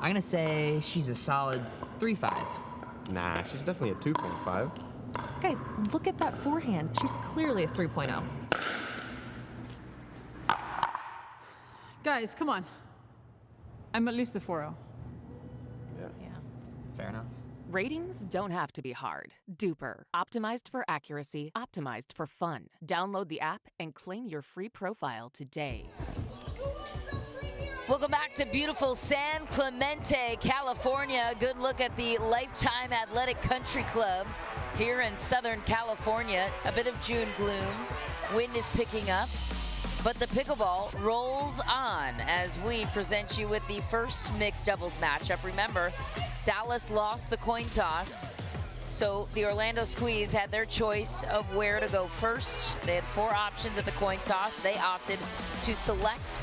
I'm gonna say she's a solid 3.5. Nah, she's definitely a 2.5. Guys, look at that forehand. She's clearly a 3.0. Guys, come on. I'm at least a 4.0. Yeah, fair enough. Ratings don't have to be hard. Duper, optimized for accuracy, optimized for fun. Download the app and claim your free profile today. Welcome back to beautiful San Clemente, California. Good look at the Lifetime Athletic Country Club here in Southern California. A bit of June gloom. Wind is picking up, but the pickleball rolls on as we present you with the first mixed doubles matchup. Remember, Dallas lost the coin toss, so the Orlando Squeeze had their choice of where to go first. They had 4 options at the coin toss. They opted to select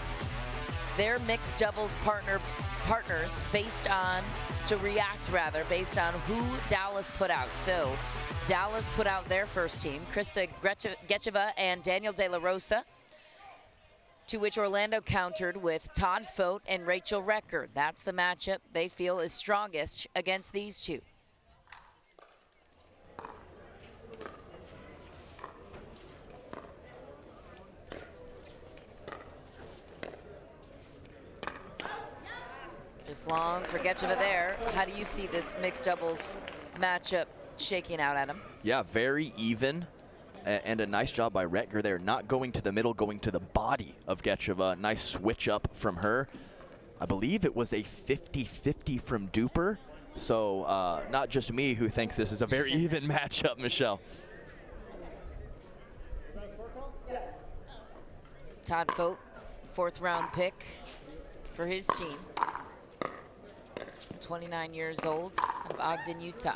their mixed doubles partners based on who Dallas put out. So Dallas put out their first team, Krista Gecheva and Daniel De La Rosa, to which Orlando countered with Todd Fote and Rachel Recker. That's the matchup they feel is strongest against these two. Just long for Getcheva there. How do you see this mixed doubles matchup shaking out, Adam? Yeah, very even. And a nice job by Retger there, not going to the middle, going to the body of Getcheva. Nice switch up from her. I believe it was a 50-50 from Duper. So not just me who thinks this is a very even matchup, Michelle. Todd Fote, 4th round pick for his team. 29 years old, out of Ogden, Utah.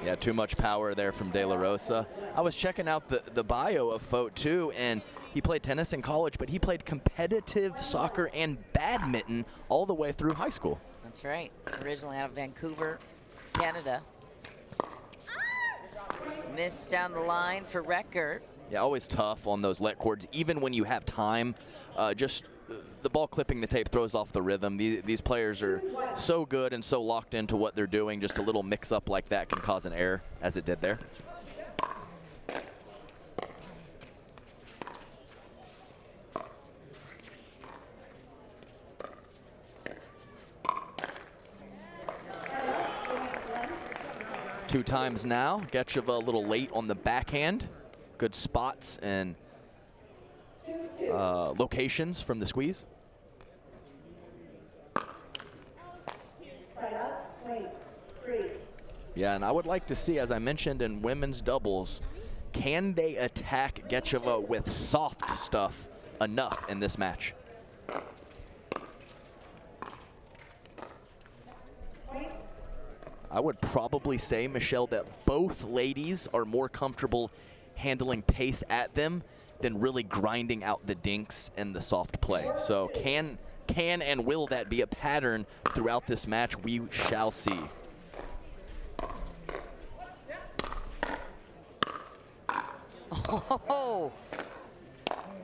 Yeah, too much power there from De La Rosa. I was checking out the bio of Fote too, and he played tennis in college, but he played competitive soccer and badminton all the way through high school. That's right. Originally out of Vancouver, Canada. Miss down the line for Retger. Yeah, always tough on those let cords, even when you have time. Just the ball clipping the tape throws off the rhythm. These players are so good and so locked into what they're doing. Just a little mix-up like that can cause an error, as it did there. Two times now. Getcheva a little late on the backhand. Good spots and locations from the squeeze. Yeah, and I would like to see, as I mentioned in women's doubles, can they attack Getcheva with soft stuff enough in this match? I would probably say, Michelle, that both ladies are more comfortable handling pace at them than really grinding out the dinks and the soft play. So can and will that be a pattern throughout this match? We shall see. Oh,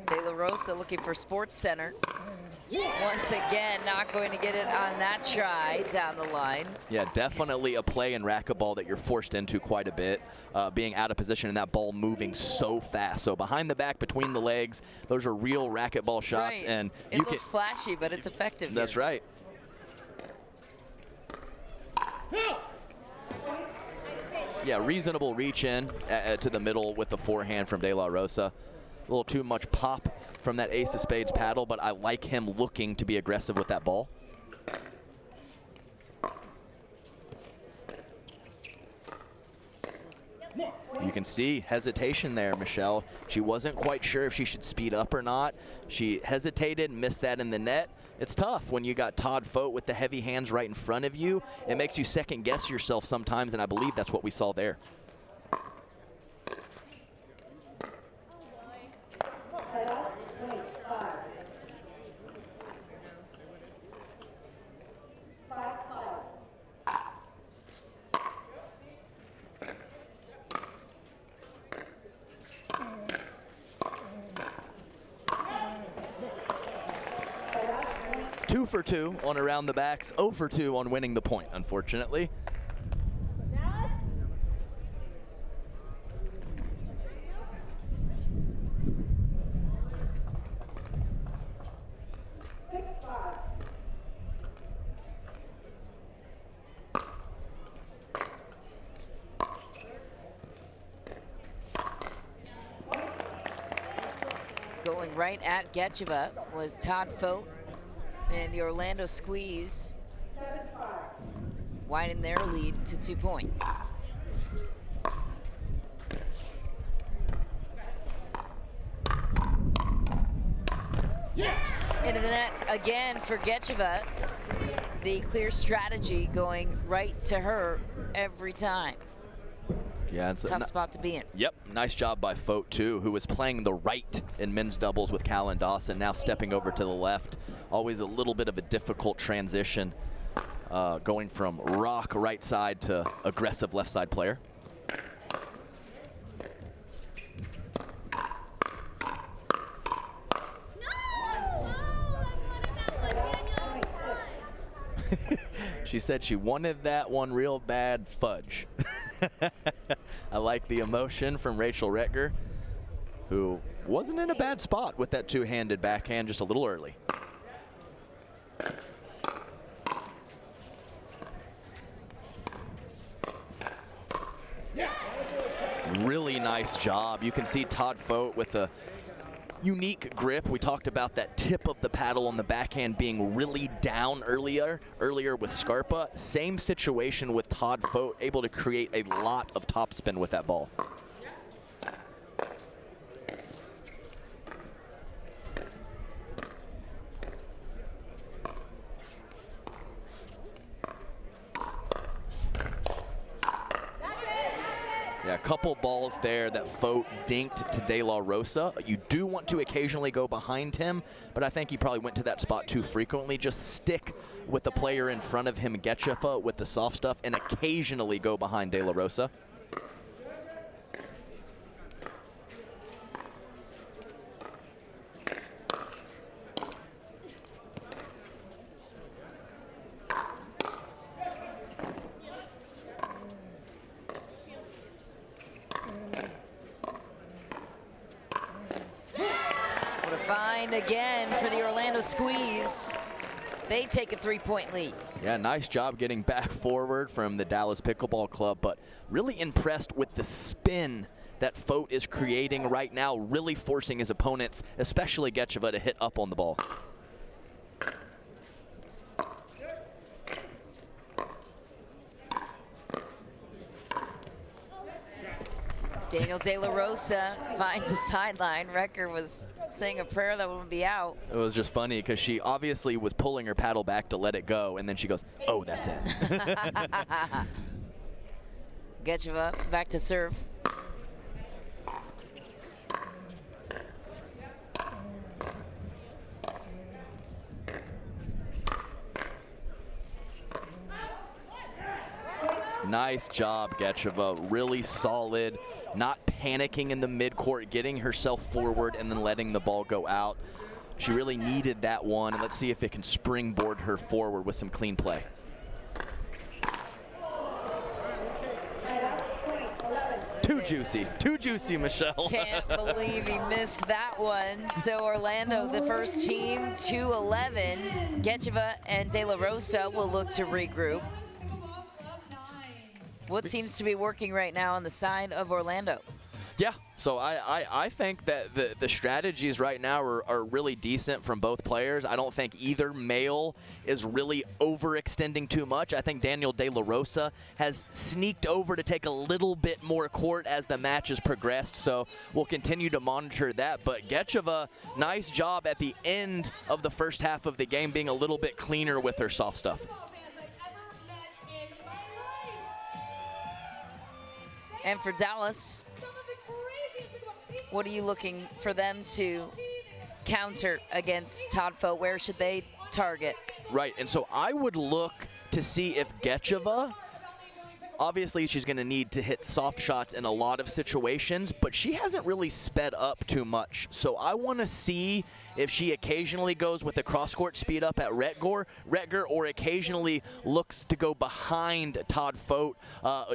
De La Rosa looking for Sports Center. Once again, not going to get it on that try down the line. Yeah, definitely a play in racquetball that you're forced into quite a bit, being out of position and that ball moving so fast. So behind the back, between the legs, those are real racquetball shots. Right. And it looks flashy, but it's effective. That's here. right. Yeah, reasonable reach in to the middle with the forehand from De La Rosa. A little too much pop from that ace of spades paddle, but I like him looking to be aggressive with that ball. You can see hesitation there, Michelle. She wasn't quite sure if she should speed up or not. She hesitated, missed that in the net. It's tough when you got Todd Fote with the heavy hands right in front of you. It makes you second guess yourself sometimes, and I believe that's what we saw there. Two for two on around the backs, 0 for 2 on winning the point, unfortunately. Going right at Getcheva was Todd Fote. And the Orlando Squeeze widen their lead to 2 points. Into the net again for Getcheva. The clear strategy going right to her every time. Yeah, it's tough spot to be in. Yep, nice job by Fote too, who was playing the right in men's doubles with Callan Dawson, now stepping over to the left. Always a little bit of a difficult transition, going from rock right side to aggressive left side player. She said she wanted that one real bad, fudge. I like the emotion from Rachel Retger, who wasn't in a bad spot with that two-handed backhand just a little early. Really nice job. You can see Todd Fote with a unique grip. We talked about that tip of the paddle on the backhand being really down earlier with Scarpa. Same situation with Todd Fote, able to create a lot of topspin with that ball. Yeah, a couple balls there that Fote dinked to De La Rosa. You do want to occasionally go behind him, but I think he probably went to that spot too frequently. Just stick with the player in front of him, Getchefa, with the soft stuff, and occasionally go behind De La Rosa. Again for the Orlando Squeeze. They take a 3-point lead. Yeah, nice job getting back forward from the Dallas Pickleball Club, but really impressed with the spin that Fote is creating right now, really forcing his opponents, especially Getcheva, to hit up on the ball. Daniel De La Rosa finds the sideline. Recker was saying a prayer that would be out. It was just funny because she obviously was pulling her paddle back to let it go, and then she goes, oh, that's it. Getcheva back to serve. Nice job, Getcheva. Really solid. Not panicking in the midcourt, getting herself forward and then letting the ball go out. She really needed that one, and let's see if it can springboard her forward with some clean play. Too juicy, Michelle. Can't believe he missed that one. So Orlando, the first team, 2-11. Getcheva and De La Rosa will look to regroup. What seems to be working right now on the side of Orlando? Yeah, so I think that the strategies right now are really decent from both players. I don't think either male is really overextending too much. I think Daniel De La Rosa has sneaked over to take a little bit more court as the match has progressed, so we'll continue to monitor that. But Getcheva, nice job at the end of the first half of the game being a little bit cleaner with her soft stuff. And for Dallas, what are you looking for them to counter against Todd Fote? Where should they target? Right, and so I would look to see if Getcheva, obviously she's going to need to hit soft shots in a lot of situations, but she hasn't really sped up too much. So I want to see if she occasionally goes with a cross-court speed up at Retger, or occasionally looks to go behind Todd Fote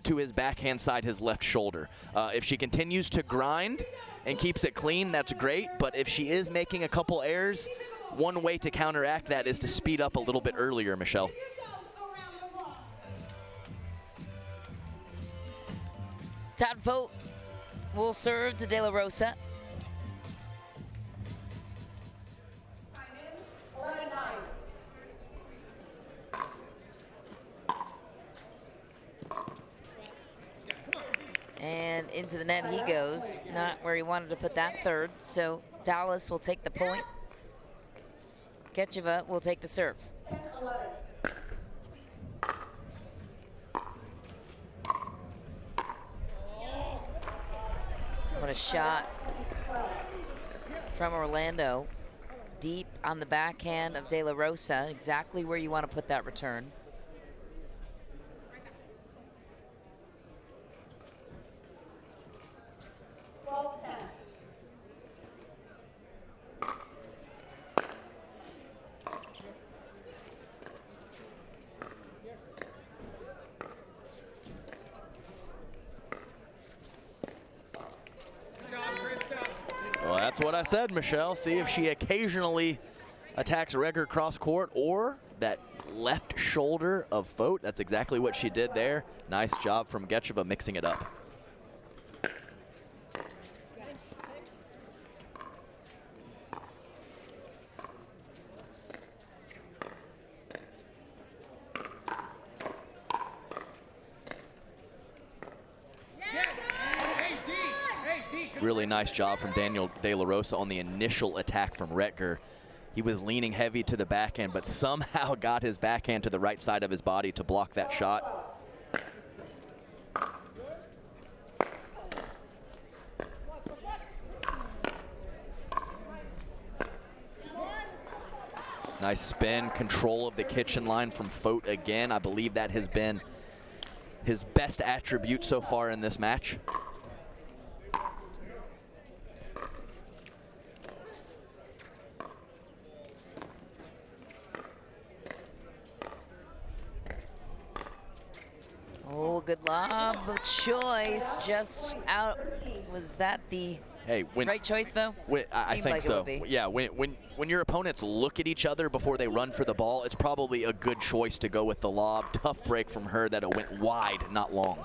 to his backhand side, his left shoulder. If she continues to grind and keeps it clean, that's great, but if she is making a couple errors, one way to counteract that is to speed up a little bit earlier, Michelle. Todd Fote will serve to De La Rosa. And into the net he goes, not where he wanted to put that third. So Dallas will take the point. Getcheva will take the serve. What a shot from Orlando. Deep on the backhand of De La Rosa, exactly where you want to put that return. what I said, Michelle. See if she occasionally attacks Regger cross court or that left shoulder of Fote. That's exactly what she did there. Nice job from Gecheva mixing it up. Really nice job from Daniel De La Rosa on the initial attack from Retger. He was leaning heavy to the backhand, but somehow got his backhand to the right side of his body to block that shot. Nice spin, control of the kitchen line from Fote again. I believe that has been his best attribute so far in this match. Oh, good lob choice, just out. Was that the right choice, though? I think like so. Yeah, when your opponents look at each other before they run for the ball, it's probably a good choice to go with the lob. Tough break from her that it went wide, not long.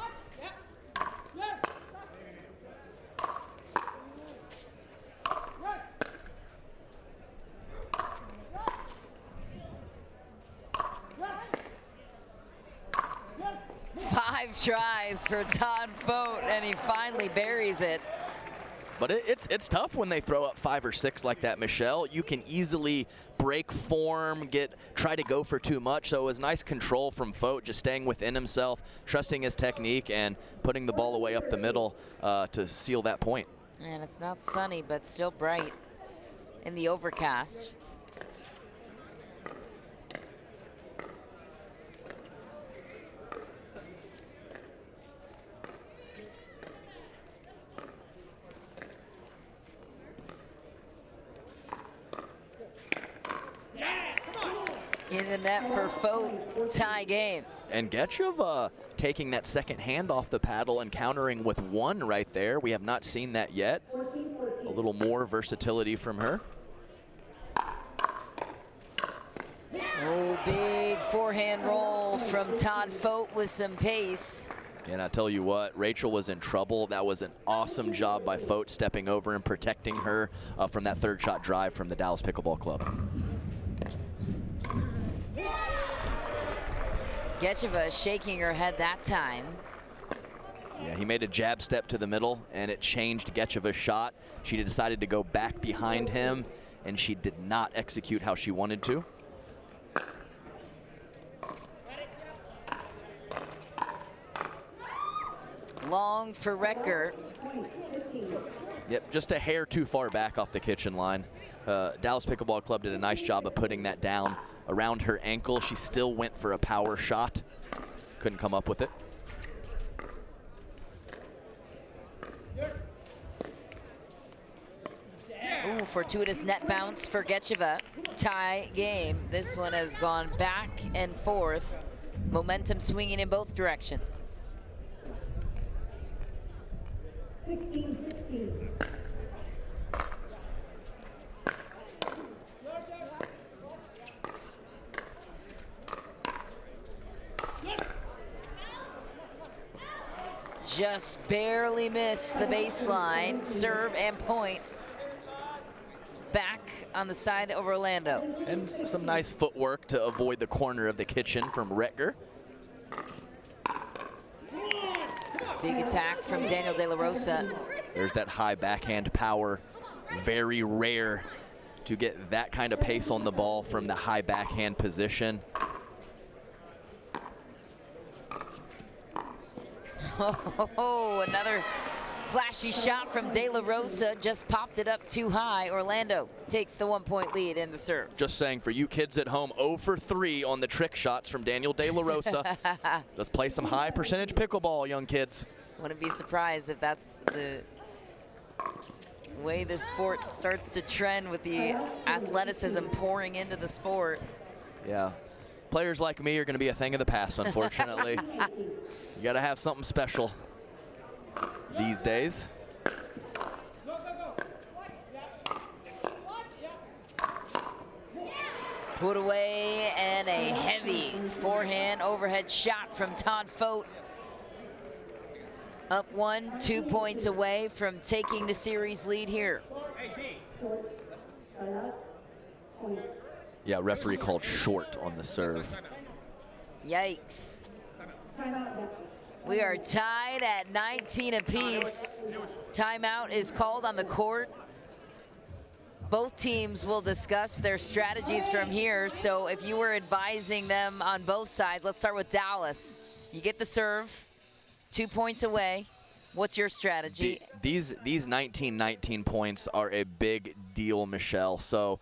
Five tries for Todd Fote, and he finally buries it. But it's tough when they throw up 5 or 6 like that, Michelle. You can easily break form, try to go for too much. So it was nice control from Fote, just staying within himself, trusting his technique, and putting the ball away up the middle to seal that point. And it's not sunny, but still bright in the overcast. In the net for Fote, tie game. And Gecheva taking that second hand off the paddle and countering with 1 right there. We have not seen that yet. A little more versatility from her. Oh, big forehand roll from Todd Fote with some pace. And I tell you what, Rachel was in trouble. That was an awesome job by Fote stepping over and protecting her from that third shot drive from the Dallas Pickleball Club. Gecheva shaking her head that time. Yeah, he made a jab step to the middle, and it changed Gecheva's shot. She decided to go back behind him, and she did not execute how she wanted to. Long for Retger. Yep, just a hair too far back off the kitchen line. Dallas Pickleball Club did a nice job of putting that down around her ankle. She still went for a power shot. Couldn't come up with it. Ooh, fortuitous net bounce for Gecheva. Tie game. This one has gone back and forth. Momentum swinging in both directions. 16-16. Just barely missed the baseline. Serve and point. Back on the side of Orlando. And some nice footwork to avoid the corner of the kitchen from Retger. Big attack from Daniel De La Rosa. There's that high backhand power. Very rare to get that kind of pace on the ball from the high backhand position. Oh, another flashy shot from De La Rosa. Just popped it up too high. Orlando takes the 1-point lead in the serve. Just saying, for you kids at home, 0 for 3 on the trick shots from Daniel De La Rosa. Let's play some high percentage pickleball, young kids. Wouldn't be surprised if that's the way this sport starts to trend, with the athleticism pouring into the sport. Yeah. Players like me are going to be a thing of the past, unfortunately. You got to have something special Put away, and a heavy forehand overhead shot from Todd Fote. Up 1, 2 points away from taking the series lead here. Yeah, referee called short on the serve. Yikes. We are tied at 19 apiece. Timeout is called on the court. Both teams will discuss their strategies from here. So if you were advising them on both sides, let's start with Dallas. You get the serve, 2 points away. What's your strategy? These 19-19 points are a big deal, Michelle. So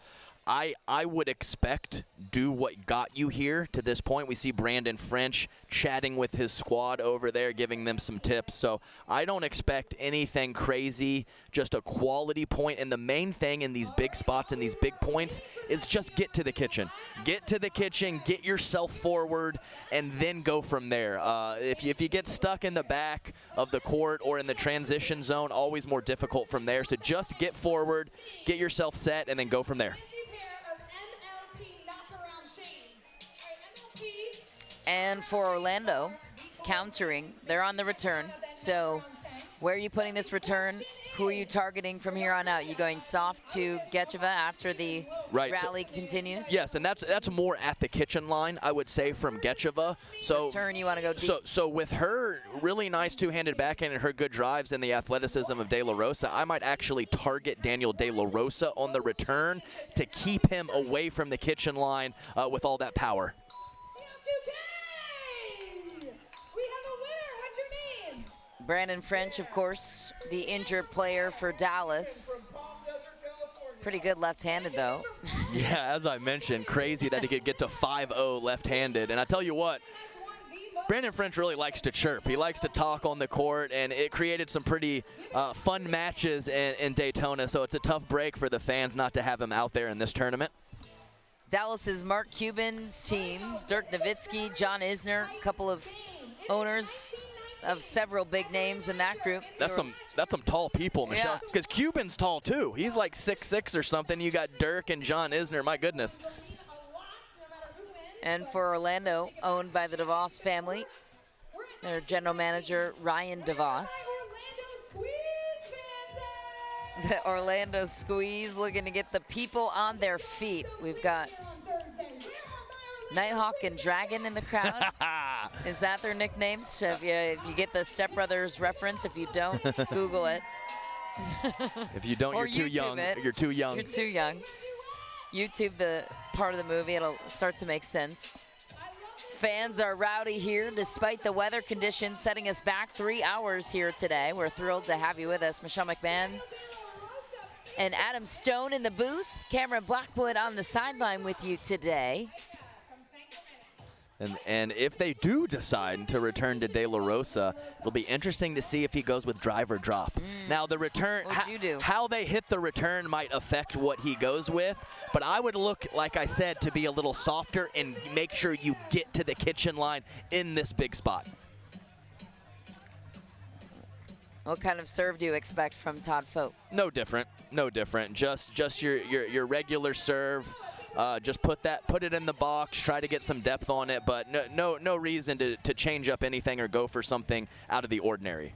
I would expect do what got you here to this point. We see Brandon French chatting with his squad over there, giving them some tips. So I don't expect anything crazy, just a quality point. And the main thing in these big spots and these big points is just get to the kitchen. Get to the kitchen, get yourself forward, and then go from there. If you get stuck in the back of the court or in the transition zone, always more difficult from there. So just get forward, get yourself set, and then go from there. And for Orlando, countering, they're on the return. So where are you putting this return? Who are you targeting from here on out? You going soft to Gecheva after the rally continues? Yes, and that's more at the kitchen line, I would say, from Gecheva. So return, you want to go deep. So with her really nice two-handed backhand and her good drives and the athleticism of De La Rosa, I might actually target Daniel De La Rosa on the return to keep him away from the kitchen line with all that power. Brandon French, of course, the injured player for Dallas. Pretty good left-handed, though. Yeah, as I mentioned, crazy that he could get to 5-0 left-handed. And I tell you what, Brandon French really likes to chirp. He likes to talk on the court, and it created some pretty fun matches in Daytona. So it's a tough break for the fans not to have him out there in this tournament. Dallas's Mark Cuban's team, Dirk Nowitzki, John Isner, a couple of owners of several big names in that group. That's some tall people, Michelle. Because Cuban's tall too. He's like 6'6" or something. You got Dirk and John Isner. My goodness. And for Orlando, owned by the DeVos family, their general manager Ryan DeVos. The Orlando Squeeze looking to get the people on their feet. We've got Nighthawk and Dragon in the crowd. Is that their nicknames? So if you get the Step Brothers reference, if you don't, Google it. If you don't, you're too young. You're too young. You're too young. YouTube the part of the movie. It'll start to make sense. Fans are rowdy here despite the weather conditions setting us back 3 hours here today. We're thrilled to have you with us. Michelle McMahon and Adam Stone in the booth. Cameron Blackwood on the sideline with you today. And if they do decide to return to De La Rosa, it'll be interesting to see if he goes with drive or drop. Now the return, how they hit the return might affect what he goes with, but I would look, like I said, to be a little softer and make sure you get to the kitchen line in this big spot. What kind of serve do you expect from Todd Fote? No different, no different. Just your regular serve. Just put it in the box, try to get some depth on it, but no reason to change up anything or go for something out of the ordinary.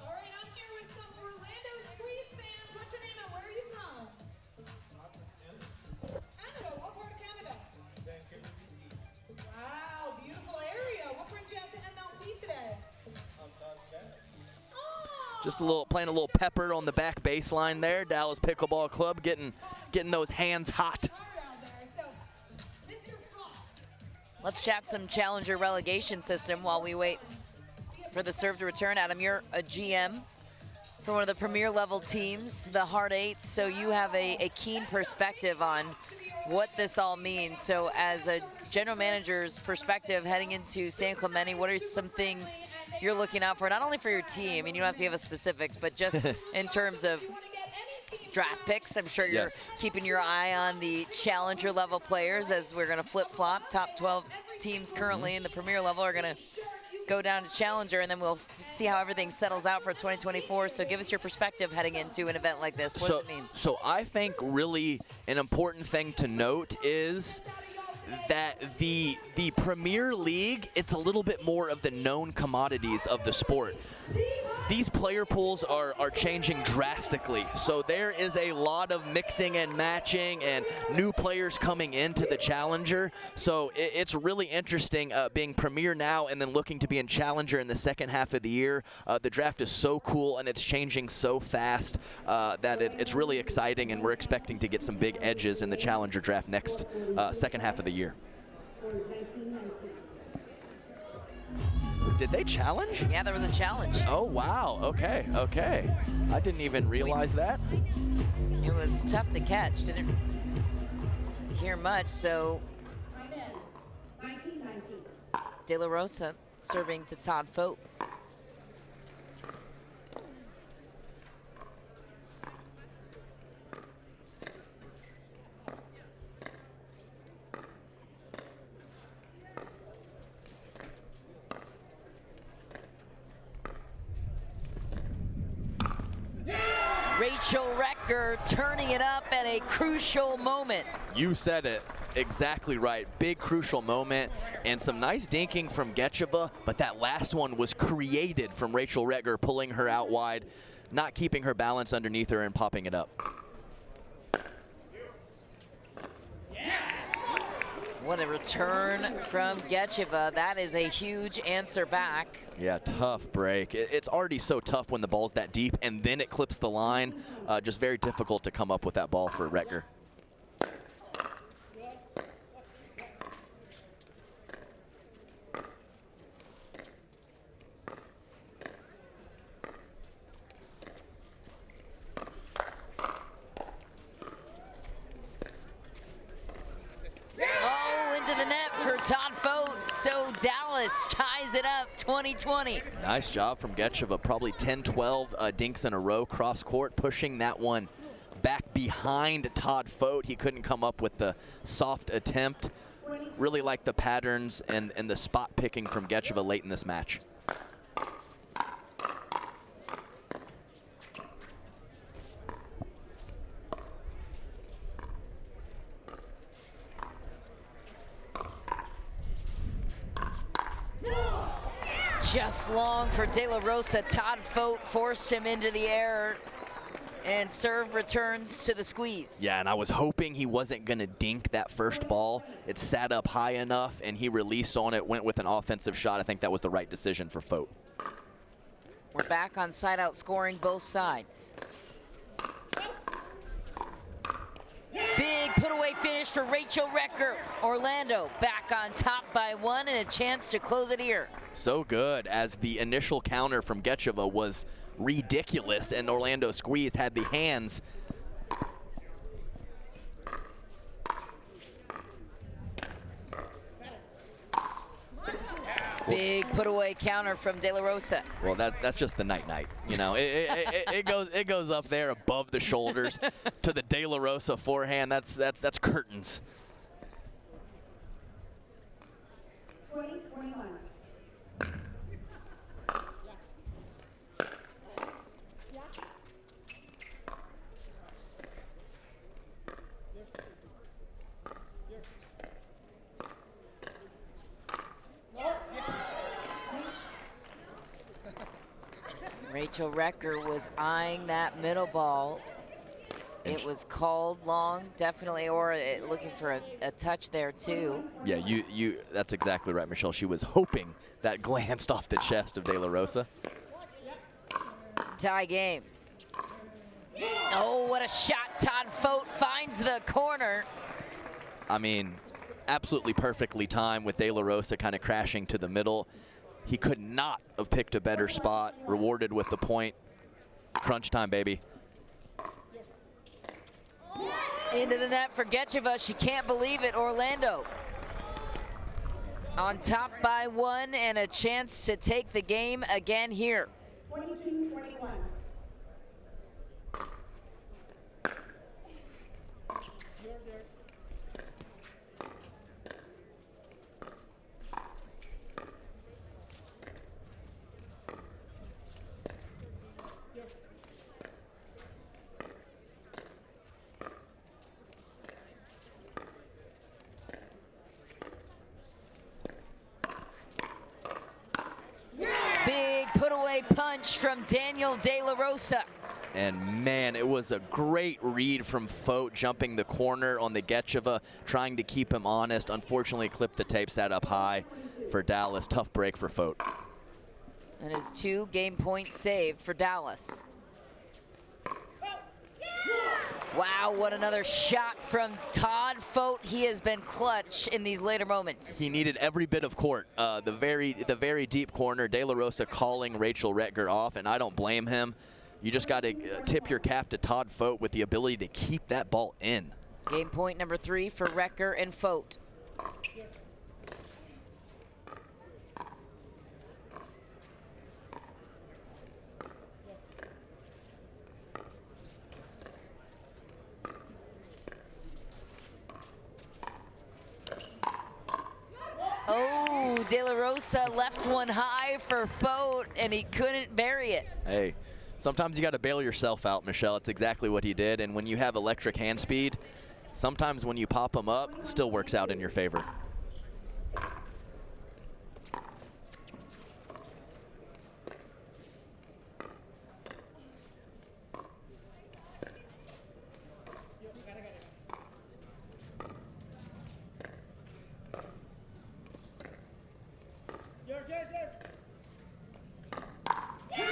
All right, I'm here with some Orlando Squeeze fans. What's your name and where are you from? Canada. What part of Canada? Vancouver, BC. Wow, beautiful area. What brings you out to MLP today? Just playing a little pepper on the back baseline there. Dallas Pickleball Club getting those hands hot. Let's chat some Challenger relegation system while we wait for the serve to return. Adam, you're a GM for one of the premier level teams, the Hard Eights, so you have a keen perspective on what this all means. So as a general manager's perspective heading into San Clemente, what are some things you're looking out for, not only for your team, and you don't have to give us specifics, but just in terms of draft picks? I'm sure you're keeping your eye on the Challenger level players as we're going to flip-flop. Top 12 teams currently in the premier level are going to go down to Challenger, and then we'll see how everything settles out for 2024. So give us your perspective heading into an event like this. What does it mean? So I think really an important thing to note is that the Premier League, it's a little bit more of the known commodities of the sport. These player pools are changing drastically, so there is a lot of mixing and matching and new players coming into the Challenger. So it's really interesting being Premier now and then looking to be in Challenger in the second half of the year. The draft is so cool and it's changing so fast that it's really exciting, and we're expecting to get some big edges in the Challenger draft next second half of the year. Did they challenge? Yeah, there was a challenge. Oh, wow. Okay, okay. I didn't even realize that. It was tough to catch. Didn't hear much, so De La Rosa serving to Todd Fote. Rachel Recker turning it up at a crucial moment. You said it exactly right. Big crucial moment, and some nice dinking from Gecheva, but that last one was created from Rachel Recker, pulling her out wide, not keeping her balance underneath her and popping it up. What a return from Gecheva. That is a huge answer back. Yeah, tough break. It's already so tough when the ball's that deep, and then it clips the line. Just very difficult to come up with that ball for Recker. Todd Fote, so Dallas ties it up 2020. Nice job from Gecheva. Probably 10-12 dinks in a row cross court, pushing that one back behind Todd Fote. He couldn't come up with the soft attempt. Really like the patterns and the spot picking from Gecheva late in this match. Just long for De La Rosa. Todd Fote forced him into the air, and serve returns to the squeeze. Yeah, and I was hoping he wasn't going to dink that first ball. It sat up high enough, and he released on it, went with an offensive shot. I think that was the right decision for Fote. We're back on side-out scoring both sides. Big put-away finish for Rachel Recker. Orlando back on top by one, and a chance to close it here. So good, as the initial counter from Gecheva was ridiculous, and Orlando Squeeze had the hands. Big put-away counter from De La Rosa. Well, that's just the night-night. You know, it goes up there above the shoulders to the De La Rosa forehand. That's curtains. 20-21. Rachel Recker was eyeing that middle ball. It was called long, definitely, or looking for a touch there too. Yeah, that's exactly right, Michelle. She was hoping that glanced off the chest of De La Rosa. Tie game. Oh, what a shot. Todd Fote finds the corner. I mean, absolutely perfectly timed with De La Rosa kind of crashing to the middle. He could not have picked a better spot, rewarded with the point. Crunch time, baby. Into the net for Gecheva. She can't believe it. Orlando on top by one, and a chance to take the game again here. 22-21. high punch from Daniel De La Rosa. And man, it was a great read from Fote, jumping the corner on the Getcheva, trying to keep him honest. Unfortunately, clipped the tape, sat up high for Dallas. Tough break for Fote. And his 2 game points saved for Dallas. Wow, what another shot from Todd Fote. He has been clutch in these later moments. He needed every bit of court. The very deep corner, De La Rosa calling Rachel Retger off, and I don't blame him. You just got to tip your cap to Todd Fote with the ability to keep that ball in. Game point number 3 for Retger and Fote. Oh, De La Rosa left one high for Fote, and he couldn't bury it. Hey, sometimes you got to bail yourself out, Michelle. It's exactly what he did. And when you have electric hand speed, sometimes when you pop them up, it still works out in your favor.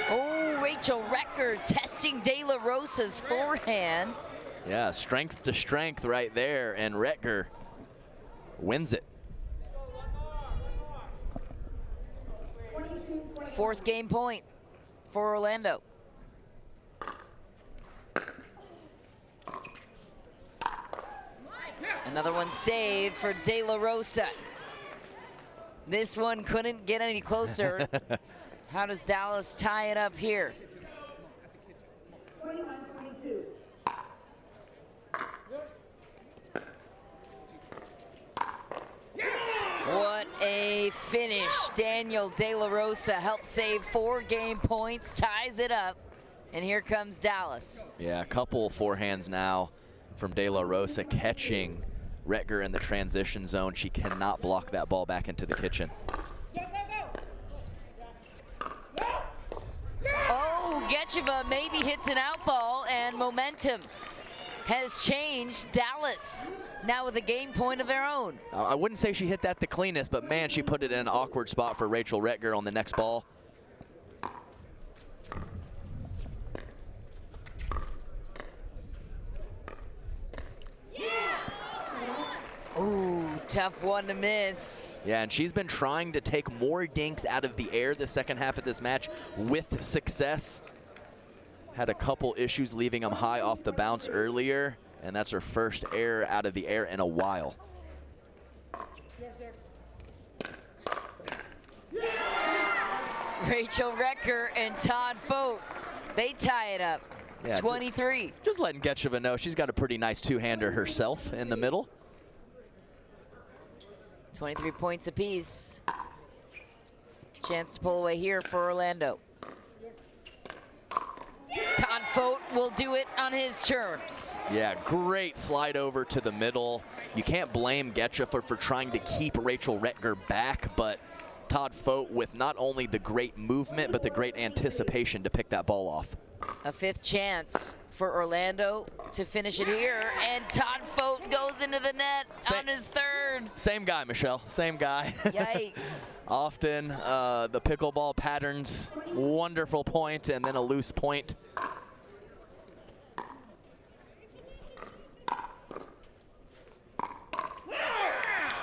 Oh, Rachel Retger testing De La Rosa's forehand. Yeah, strength to strength right there, and Retger wins it. 4th game point for Orlando. Another one saved for De La Rosa. This one couldn't get any closer. How does Dallas tie it up here? What a finish. Daniel De La Rosa helps save 4 game points, ties it up, and here comes Dallas. Yeah, a couple forehands now from De La Rosa catching Retger in the transition zone. She cannot block that ball back into the kitchen. Oh, Getcheva maybe hits an out ball, and momentum has changed. Dallas now with a game point of their own. I wouldn't say she hit that the cleanest, but man, she put it in an awkward spot for Rachel Retger on the next ball. Ooh, tough one to miss. Yeah, and she's been trying to take more dinks out of the air the second half of this match with success. Had a couple issues leaving them high off the bounce earlier, and that's her first error out of the air in a while. Rachel Retger and Todd Fote, they tie it up. Yeah, 23. Just letting Getcheva know she's got a pretty nice two-hander herself in the middle. 23 points apiece. Chance to pull away here for Orlando. Todd Fote will do it on his terms. Yeah, great slide over to the middle. You can't blame Getcheva for trying to keep Rachel Retger back, but Todd Fote with not only the great movement, but the great anticipation to pick that ball off. A 5th chance for Orlando to finish it here, and Todd Fote goes into the net on his 3rd. Same guy, Michelle, same guy. Yikes. Often the pickleball patterns, wonderful point, and then a loose point.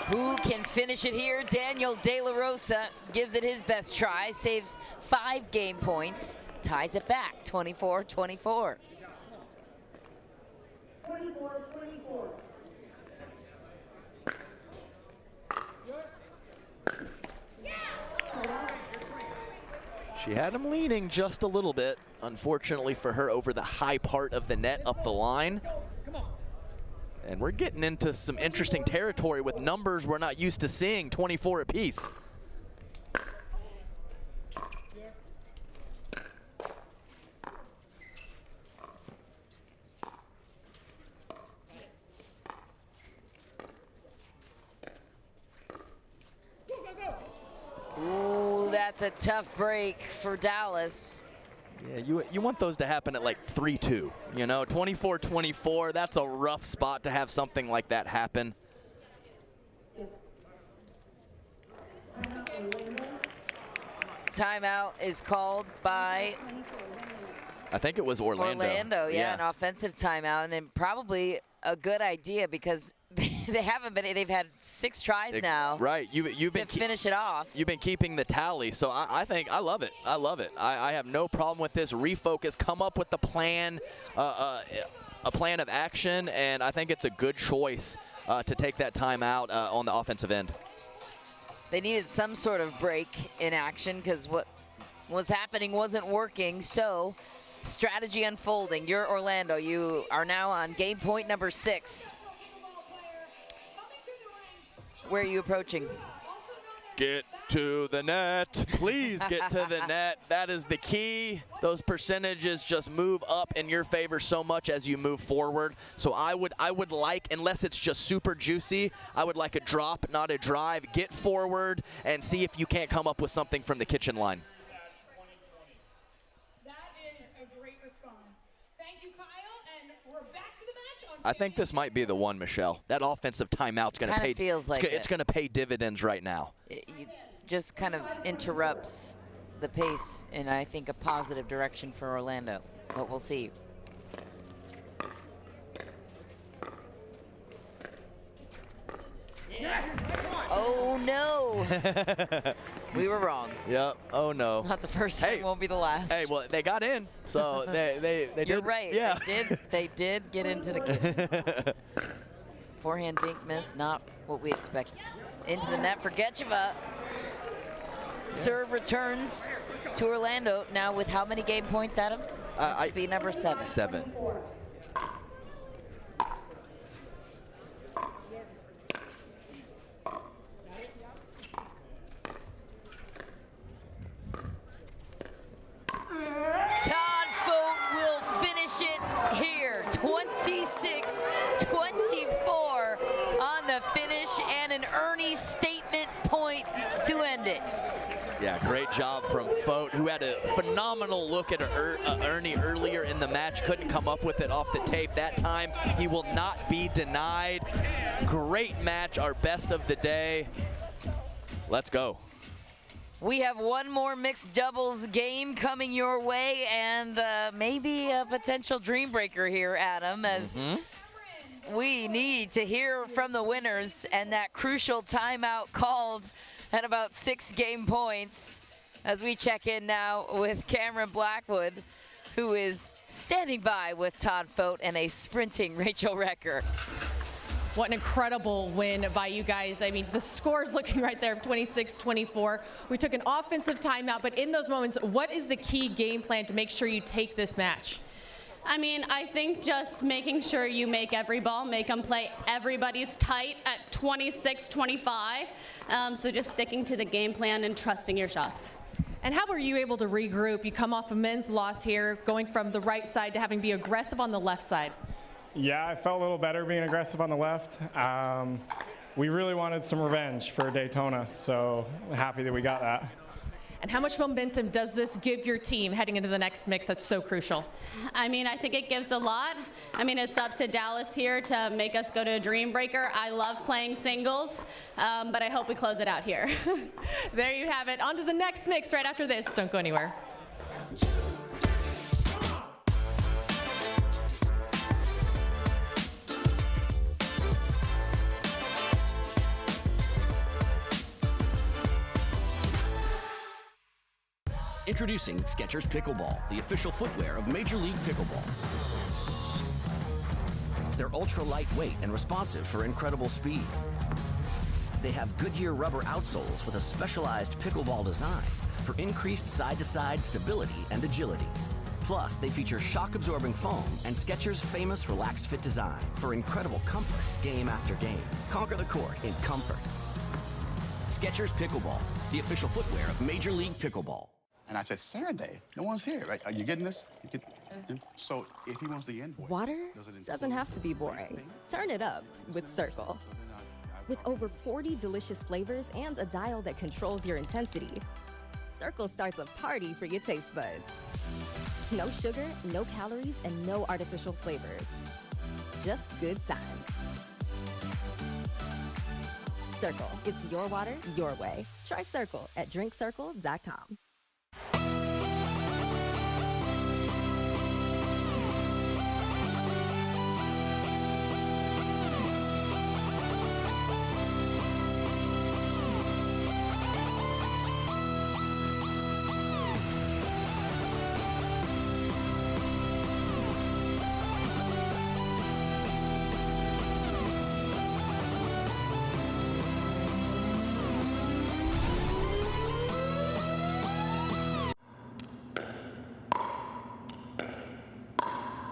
Who can finish it here? Daniel De La Rosa gives it his best try, saves 5 game points, ties it back, 24-24. 24-24. She had him leaning just a little bit, unfortunately for her, over the high part of the net up the line. And we're getting into some interesting territory with numbers we're not used to seeing, 24 apiece. Ooh, that's a tough break for Dallas. Yeah, you want those to happen at like 3-2. You know, 24-24, that's a rough spot to have something like that happen. Timeout is called by I think it was Orlando. Orlando, yeah, an offensive timeout, and then probably a good idea because they haven't been. They've had 6 tries now. Right, you've been to finish it off. You've been keeping the tally, so I think I love it. I love it. I have no problem with this. Refocus, come up with the plan, a plan of action, and I think it's a good choice to take that timeout on the offensive end. They needed some sort of break in action because what was happening wasn't working. So, strategy unfolding. You're Orlando. You are now on game point number 6. Where are you approaching? Get to the net. Please get to the net. That is the key. Those percentages just move up in your favor so much as you move forward. So I would like, unless it's just super juicy, I would like a drop, not a drive. Get forward and see if you can't come up with something from the kitchen line. That is a great response. Thank you, Kyle, and we're back to the match on I think this might be the one, Michelle. That offensive timeout's going to pay. Feels like it's going to pay dividends right now. It just kind of interrupts the pace in, I think, a positive direction for Orlando. But we'll see. Oh, no. We were wrong. Yep. Oh, no. Not the first time, won't be the last. Hey, well, they got in, so they did. You're right. Yeah. They did get into the kitchen. Forehand dink miss, not what we expected. Into the net for Getcheva. Serve returns to Orlando now with how many game points, Adam? This would be number 7. 7. Todd Fote will finish it here. 26-24 on the finish and an Ernie statement point to end it. Yeah, great job from Fote, who had a phenomenal look at Ernie earlier in the match. Couldn't come up with it off the tape that time. He will not be denied. Great match, our best of the day. Let's go. We have one more mixed doubles game coming your way, and maybe a potential dream breaker here, Adam, as we need to hear from the winners, and that crucial timeout called at about 6 game points, as we check in now with Cameron Blackwood, who is standing by with Todd Fote and a sprinting Rachel Recker. What an incredible win by you guys. I mean, the score's looking right there, 26-24. We took an offensive timeout, but in those moments, what is the key game plan to make sure you take this match? I mean, I think just making sure you make every ball, make them play. Everybody's tight at 26-25. So just sticking to the game plan and trusting your shots. And how were you able to regroup? You come off a men's loss here, going from the right side to having to be aggressive on the left side. Yeah, I felt a little better being aggressive on the left. We really wanted some revenge for Daytona, so happy that we got that. And how much momentum does this give your team heading into the next mix that's so crucial? I mean, I think it gives a lot. I mean, it's up to Dallas here to make us go to a dream breaker. I love playing singles, but I hope we close it out here. There you have it. On to the next mix right after this. Don't go anywhere. Introducing Skechers Pickleball, the official footwear of Major League Pickleball. They're ultra lightweight and responsive for incredible speed. They have Goodyear rubber outsoles with a specialized pickleball design for increased side-to-side stability and agility. Plus, they feature shock-absorbing foam and Skechers' famous relaxed fit design for incredible comfort game after game. Conquer the court in comfort. Skechers Pickleball, the official footwear of Major League Pickleball. And I said, Saturday, no one's here. Right? Are you getting this? So if he wants the invoice. Water doesn't have to be boring. Turn it up with Cirkul. With over 40 delicious flavors and a dial that controls your intensity, Cirkul starts a party for your taste buds. No sugar, no calories, and no artificial flavors. Just good times. Cirkul, it's your water, your way. Try Cirkul at drinkcirkul.com.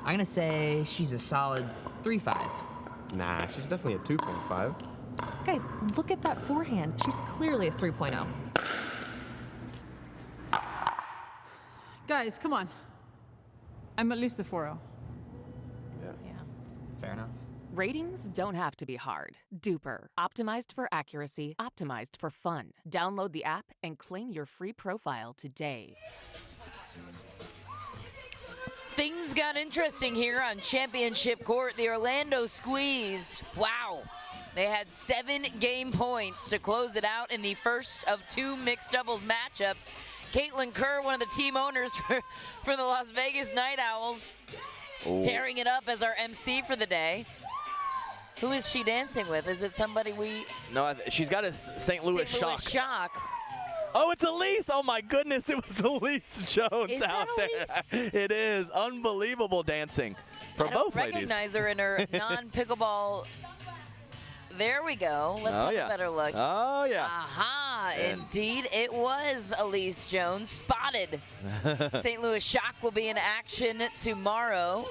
I'm gonna say she's a solid 3.5. Nah, she's definitely a 2.5. Guys, look at that forehand. She's clearly a 3.0. Guys, come on. I'm at least a 4.0. Yeah. Fair enough. Ratings don't have to be hard. Duper. Optimized for accuracy, optimized for fun. Download the app and claim your free profile today. Things got interesting here on Championship Court. The Orlando Squeeze. Wow. They had 7 game points to close it out in the first of 2 mixed doubles matchups. Caitlin Kerr, one of the team owners for the Las Vegas Night Owls, tearing it up as our MC for the day. Who is she dancing with? Is it somebody we... No, she's got a St. Louis Shock. Shock. Oh, it's Elise. Oh, my goodness. It was Elise Jones out there. It is. Unbelievable dancing from both ladies. I recognize her in her non-pickleball. There we go. Let's have a better look. Oh, yeah. Aha. Indeed, it was Elise Jones. Spotted. St. Louis Shock will be in action tomorrow.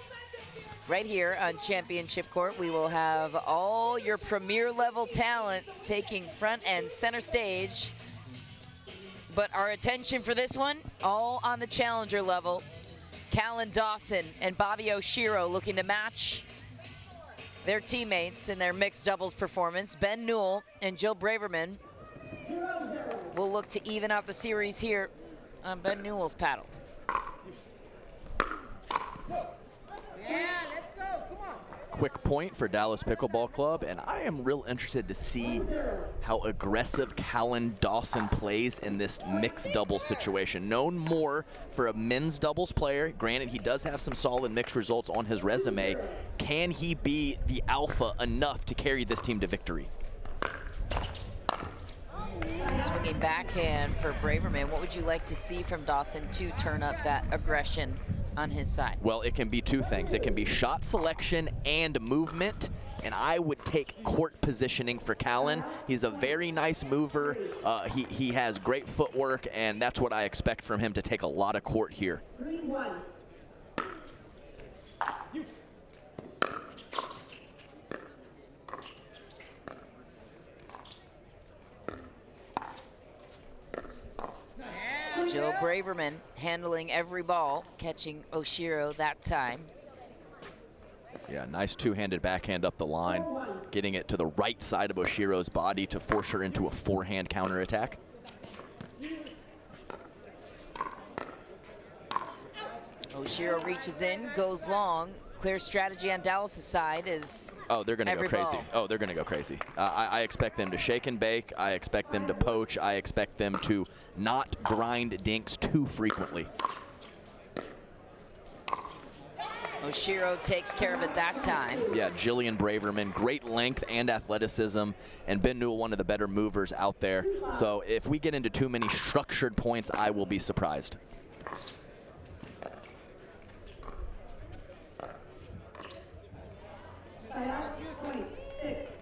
Right here on Championship Court, we will have all your premier level talent taking front and center stage. But our attention for this one, all on the challenger level. Callan Dawson and Bobby Oshiro looking to match their teammates in their mixed doubles performance. Ben Newell and Jill Braverman will look to even out the series here on Ben Newell's paddle. Quick point for Dallas Pickleball Club, and I am real interested to see how aggressive Callan Dawson plays in this mixed doubles situation. Known more for a men's doubles player, granted he does have some solid mixed results on his resume. Can he be the alpha enough to carry this team to victory? Swinging backhand for Braverman. What would you like to see from Dawson to turn up that aggression on his side? Well, it can be 2 things. It can be shot selection and movement, and I would take court positioning for Callan. He's a very nice mover. He has great footwork, and that's what I expect from him, to take a lot of court here. 3-1. Jill Braverman handling every ball, catching Oshiro that time. Yeah, nice 2-handed backhand up the line, getting it to the right side of Oshiro's body to force her into a forehand counterattack. Oshiro reaches in, goes long. Clear strategy on Dallas' side is they're going to go crazy. ball. Oh, they're going to go crazy. I expect them to shake and bake. I expect them to poach. I expect them to not grind dinks too frequently. Oshiro takes care of it that time. Yeah, Jillian Braverman, great length and athleticism, and Ben Newell, one of the better movers out there. So if we get into too many structured points, I will be surprised.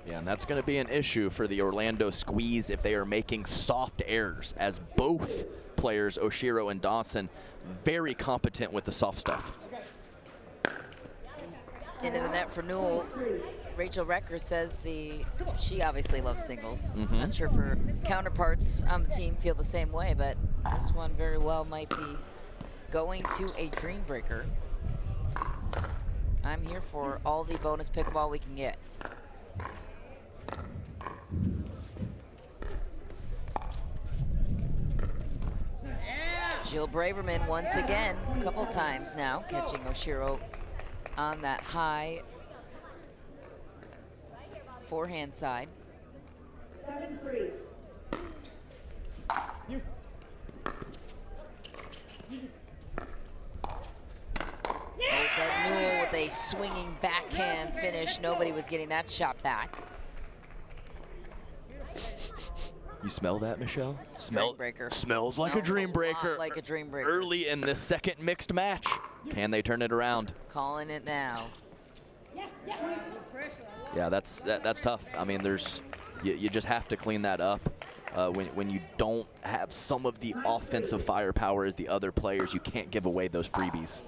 Yeah, and that's going to be an issue for the Orlando Squeeze if they are making soft errors, as both players, Oshiro and Dawson, very competent with the soft stuff. Into the net for Newell. Rachel Recker says she obviously loves singles. Not sure if her counterparts on the team feel the same way, but this one very well might be going to a dream breaker. I'm here for all the bonus pickleball we can get. Jill Braverman once again, a couple times now, catching Oshiro on that high forehand side. 7-3. Oh, Ben Newell with a swinging backhand finish. Nobody was getting that shot back. You smell that, Michelle? Breaker. Smells like a dream breaker. Like a dream breaker. Early in this second mixed match. Can they turn it around? Calling it now. Yeah, that's tough. I mean, you just have to clean that up. When you don't have some of the offensive firepower as the other players, you can't give away those freebies.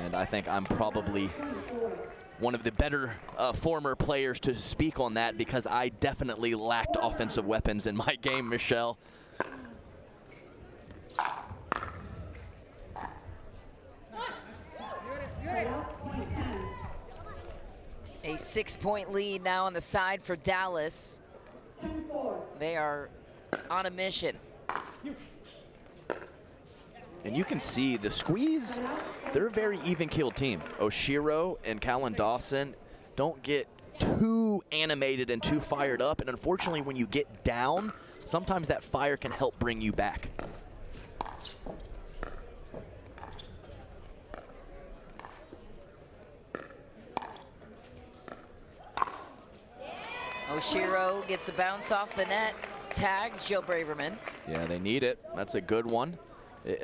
And I think I'm probably one of the better former players to speak on that, because I definitely lacked offensive weapons in my game, Michelle. A 6-point lead now on the side for Dallas. They are on a mission. And you can see the Squeeze, they're a very even-keeled team. Oshiro and Callan Dawson don't get too animated and too fired up, and unfortunately when you get down, sometimes that fire can help bring you back. Oshiro gets a bounce off the net, tags Jill Braverman. Yeah, they need it. That's a good one.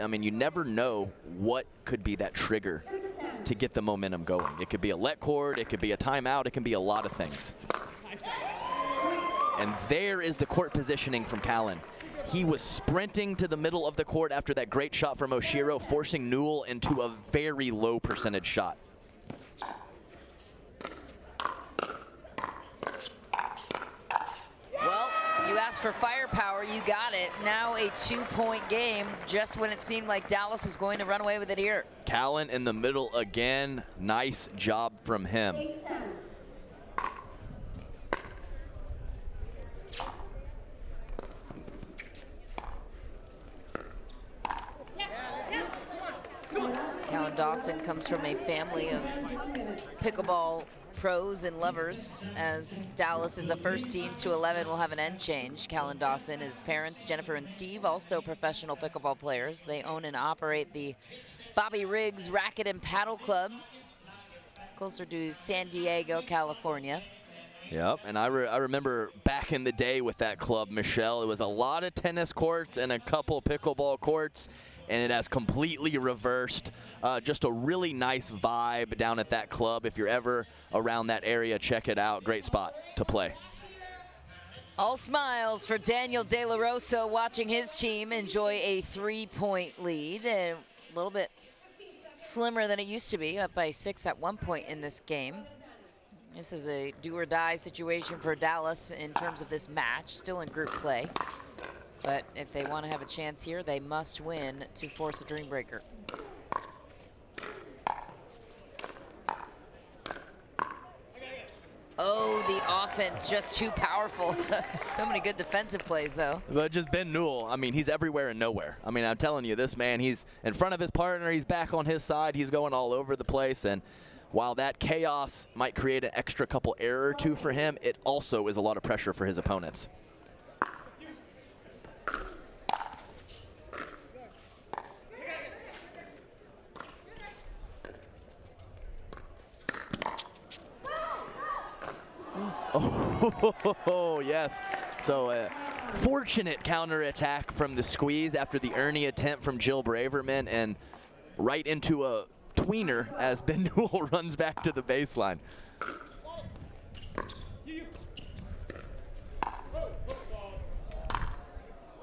I mean, you never know what could be that trigger to get the momentum going. It could be a let cord, it could be a timeout, it can be a lot of things. And there is the court positioning from Callan. He was sprinting to the middle of the court after that great shot from Oshiro, forcing Newell into a very low percentage shot. Well, you asked for firepower, you got it. Now a 2-point game, just when it seemed like Dallas was going to run away with it here. Callan in the middle again. Nice job from him. Callan Dawson comes from a family of pickleball pros and lovers, as Dallas is the first team to 11 will have an end change. Callan Dawson, his parents, Jennifer and Steve, also professional pickleball players. They own and operate the Bobby Riggs Racket and Paddle Club, closer to San Diego, California. Yep, and I remember back in the day with that club, Michelle, it was a lot of tennis courts and a couple pickleball courts, and it has completely reversed. Just a really nice vibe down at that club. If you're ever around that area, check it out. Great spot to play. All smiles for Daniel De La Rosa, watching his team enjoy a 3-point lead. A little bit slimmer than it used to be, up by 6 at one point in this game. This is a do-or-die situation for Dallas in terms of this match, still in group play. But if they want to have a chance here, they must win to force a dream breaker. Oh, the offense just too powerful. So many good defensive plays, though. But just Ben Newell, I mean, he's everywhere and nowhere. I mean, I'm telling you, this man, he's in front of his partner, he's back on his side, he's going all over the place. And while that chaos might create an extra couple error or two for him, it also is a lot of pressure for his opponents. Oh, yes. So fortunate counterattack from the Squeeze after the Ernie attempt from Jill Braverman, and right into a tweener as Ben Newell runs back to the baseline.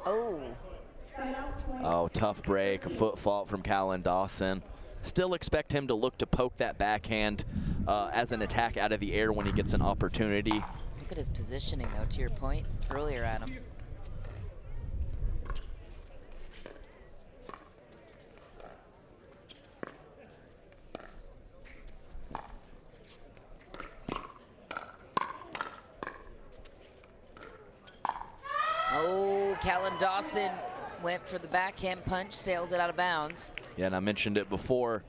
Oh, tough break, a foot fault from Callan Dawson. Still expect him to look to poke that backhand as an attack out of the air when he gets an opportunity. Look at his positioning, though, to your point earlier, Adam. Oh, Oh, Callan Dawson went for the backhand punch, sails it out of bounds. Yeah, and I mentioned it before.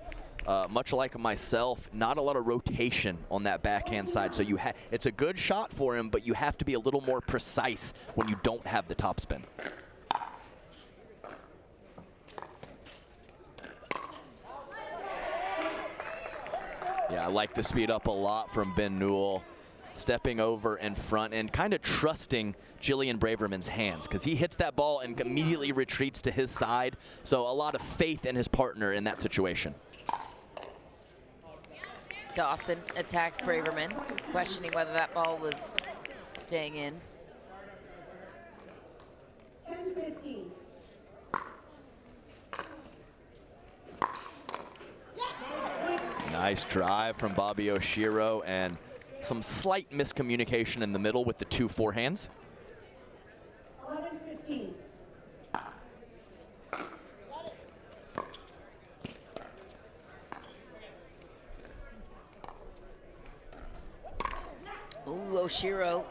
Much like myself, not a lot of rotation on that backhand side. So it's a good shot for him, but you have to be a little more precise when you don't have the topspin. Yeah, I like the speed up a lot from Ben Newell, stepping over in front and kind of trusting Jillian Braverman's hands, because he hits that ball and immediately retreats to his side. So a lot of faith in his partner in that situation. Dawson attacks Braverman, questioning whether that ball was staying in. 10-15. Nice drive from Bobby Oshiro, and some slight miscommunication in the middle with the two forehands. 11-15. Ooh, Oshiro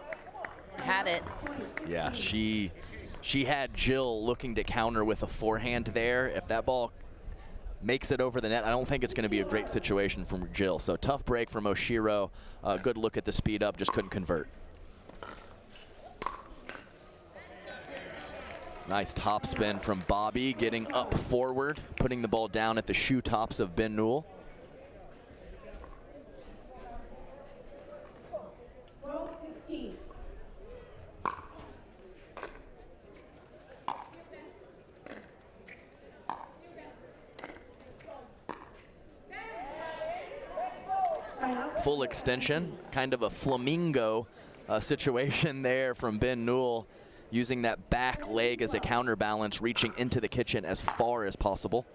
had it. Yeah, she had Jill looking to counter with a forehand there. If that ball makes it over the net, I don't think it's going to be a great situation from Jill. So tough break from Oshiro. Good look at the speed up, just couldn't convert. Nice top spin from Bobby, getting up forward, putting the ball down at the shoe tops of Ben Newell. 12-16. Full extension, kind of a flamingo situation there from Ben Newell, using that back leg as a counterbalance, reaching into the kitchen as far as possible.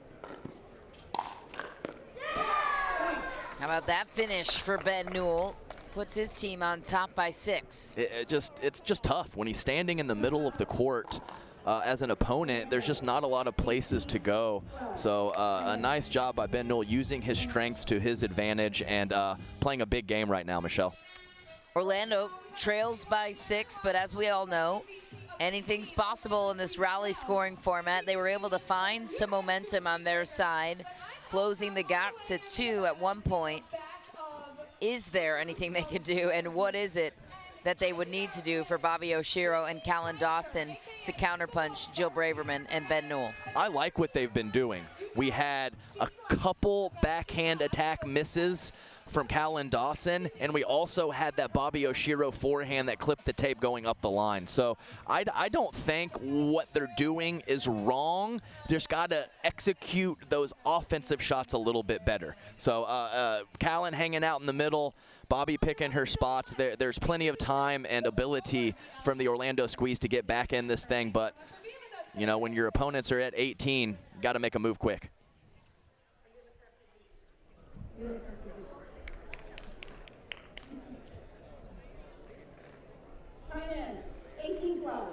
How about that finish for Ben Newell? Puts his team on top by 6. It's just tough when he's standing in the middle of the court. As an opponent, there's just not a lot of places to go. So a nice job by Ben Newell using his strengths to his advantage and playing a big game right now, Michelle. Orlando trails by 6, but as we all know, anything's possible in this rally scoring format. They were able to find some momentum on their side, closing the gap to 2 at one point. Is there anything they could do, and what is it that they would need to do for Bobby Oshiro and Callan Dawson to counterpunch Jill Braverman and Ben Newell? I like what they've been doing. We had a couple backhand attack misses from Callan Dawson, and we also had that Bobby Oshiro forehand that clipped the tape going up the line. So I don't think what they're doing is wrong. Just got to execute those offensive shots a little bit better. So Callan hanging out in the middle, Bobby picking her spots. There's plenty of time and ability from the Orlando Squeeze to get back in this thing, but you know, when your opponents are at 18, you got to make a move quick. China in, 18-12.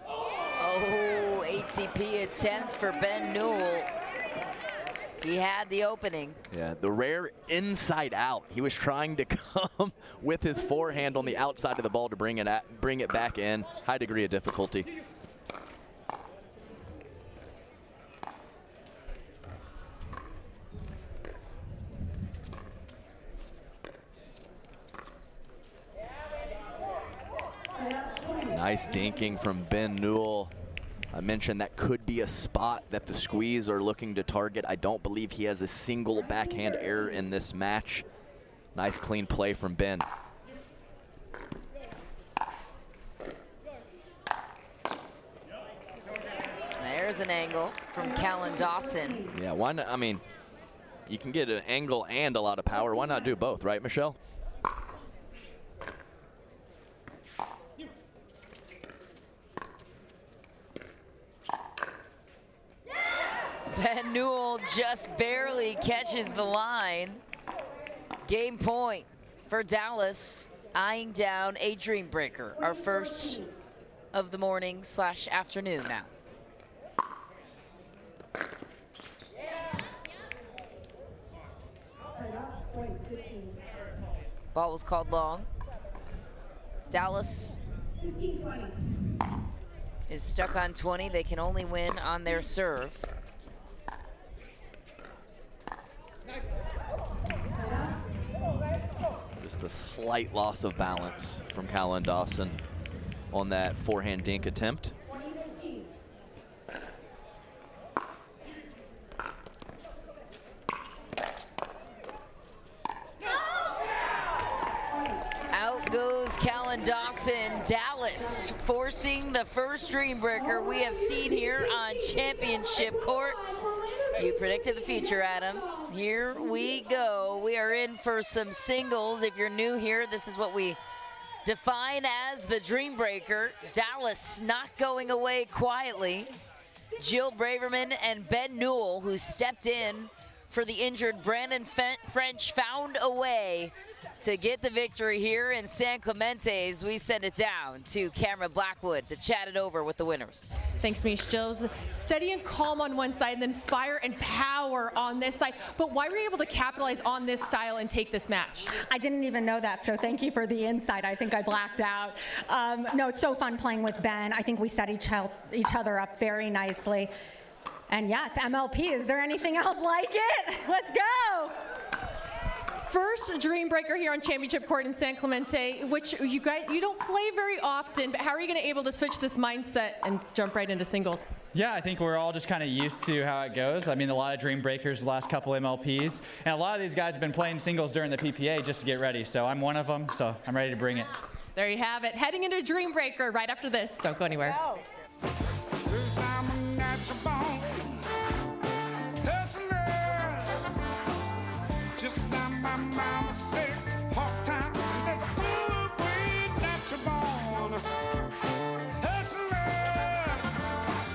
Oh, ATP attempt for Ben Newell. He had the opening. Yeah, the rare inside out. He was trying to come with his forehand on the outside of the ball to bring it back in. High degree of difficulty. Nice dinking from Ben Newell. I mentioned that could be a spot that the Squeeze are looking to target. I don't believe he has a single backhand error in this match. Nice clean play from Ben. There's an angle from Callan Dawson. Yeah, why not? I mean, you can get an angle and a lot of power. Why not do both, right, Michelle? Ben Newell just barely catches the line. Game point for Dallas, eyeing down a dream breaker. Our first of the morning / afternoon now. Ball was called long. Dallas is stuck on 20. They can only win on their serve. Just a slight loss of balance from Callan Dawson on that forehand dink attempt. Out goes Callan Dawson. Dallas forcing the first dream breaker we have seen here on championship court. You predicted the future, Adam. Here we go. We are in for some singles. If you're new here, this is what we define as the dream breaker. Dallas not going away quietly. Jill Braverman and Ben Newell, who stepped in for the injured Brandon French, found a way to get the victory here in San Clemente as we send it down to Cameron Blackwood to chat it over with the winners. Thanks, Mish. Jill's steady and calm on one side and then fire and power on this side. But why were you able to capitalize on this style and take this match? I didn't even know that, so thank you for the insight. I think I blacked out. No, it's so fun playing with Ben. I think we set each other up very nicely. And yeah, it's MLP. Is there anything else like it? Let's go. First dream breaker here on championship court in San Clemente, which you don't play very often, but how are you going to able to switch this mindset and jump right into singles? Yeah, I think we're all just kind of used to how it goes. I mean, a lot of dream breakers the last couple MLPs, and a lot of these guys have been playing singles during the PPA just to get ready, so I'm one of them, so I'm ready to bring it. There you have it. Heading into dream breaker right after this. Don't go anywhere. Just like my mama said, hard times and that good way that you're born. Hustler,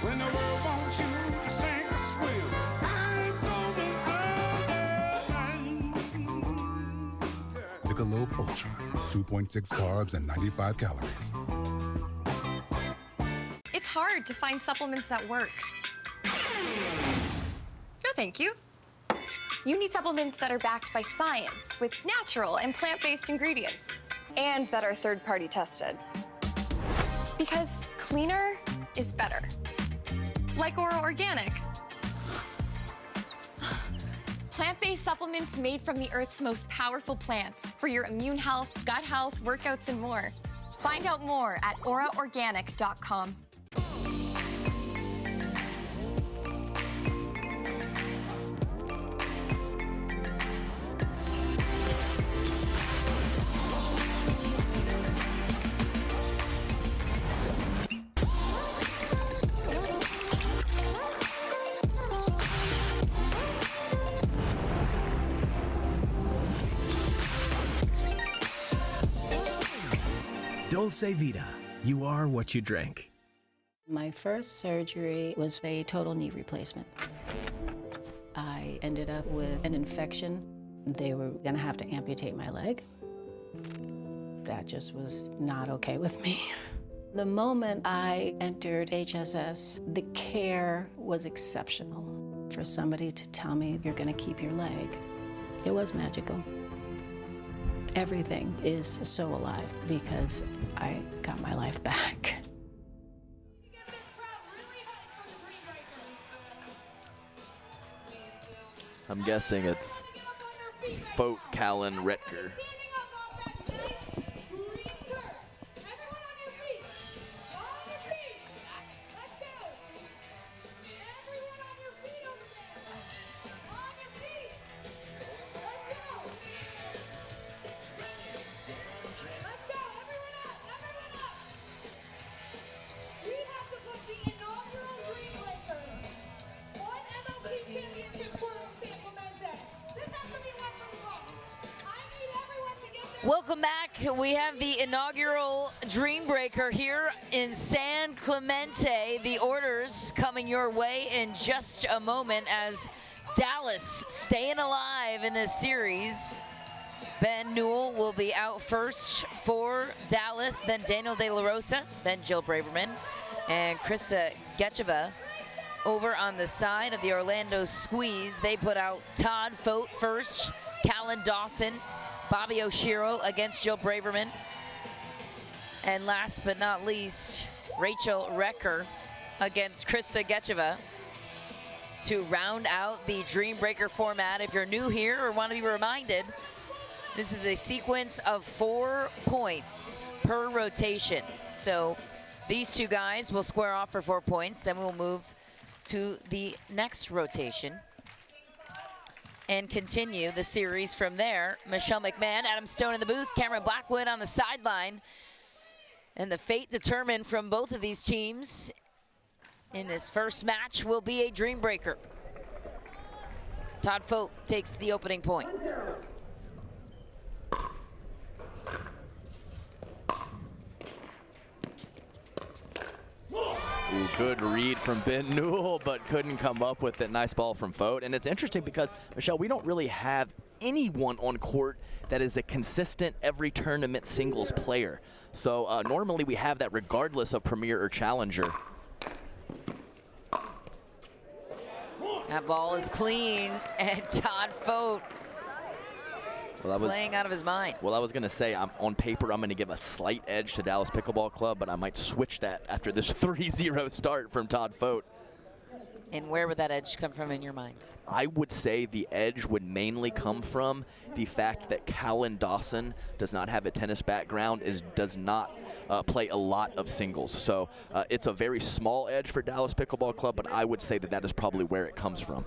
when the world wants you to sing a swill, I ain't gonna go. Michelob Ultra, 2.6 carbs and 95 calories. It's hard to find supplements that work. No, thank you. You need supplements that are backed by science with natural and plant-based ingredients and that are third-party tested. Because cleaner is better. Like Oro Organic. Plant-based supplements made from the Earth's most powerful plants for your immune health, gut health, workouts, and more. Find out more at oraorganic.com. Dulce Vida, you are what you drink. My first surgery was a total knee replacement. I ended up with an infection. They were gonna have to amputate my leg. That just was not okay with me. The moment I entered HSS, the care was exceptional. For somebody to tell me you're gonna keep your leg, it was magical. Everything is so alive because I got my life back. I'm guessing it's Folk Callan Retker. Welcome back. We have the inaugural Dream Breaker here in San Clemente. The orders coming your way in just a moment as Dallas staying alive in this series. Ben Newell will be out first for Dallas, then Daniel De La Rosa, then Jill Braverman, and Krista Getcheva over on the side of the Orlando Squeeze. They put out Todd Fote first Callan Dawson, Bobby Oshiro against Jill Braverman. And last but not least, Rachel Recker against Krista Getcheva to round out the Dream Breaker format. If you're new here or want to be reminded, this is a sequence of 4 points per rotation. So these two guys will square off for 4 points, then we'll move to the next rotation and continue the series from there. Michelle McMahon, Adam Stone in the booth, Cameron Blackwood on the sideline. And the fate determined from both of these teams in this first match will be a Dream Breaker. Todd Fote takes the opening point. Ooh, good read from Ben Newell, but couldn't come up with it. Nice ball from Fote. And it's interesting because, Michelle, we don't really have anyone on court that is a consistent every tournament singles player. So normally we have that regardless of Premier or Challenger. That ball is clean, and Todd Fote playing out of his mind. Well, I was going to say, on paper, I'm going to give a slight edge to Dallas Pickleball Club, but I might switch that after this 3-0 start from Todd Fote. And where would that edge come from in your mind? I would say the edge would mainly come from the fact that Callan Dawson does not have a tennis background, does not play a lot of singles. So it's a very small edge for Dallas Pickleball Club, but I would say that that is probably where it comes from.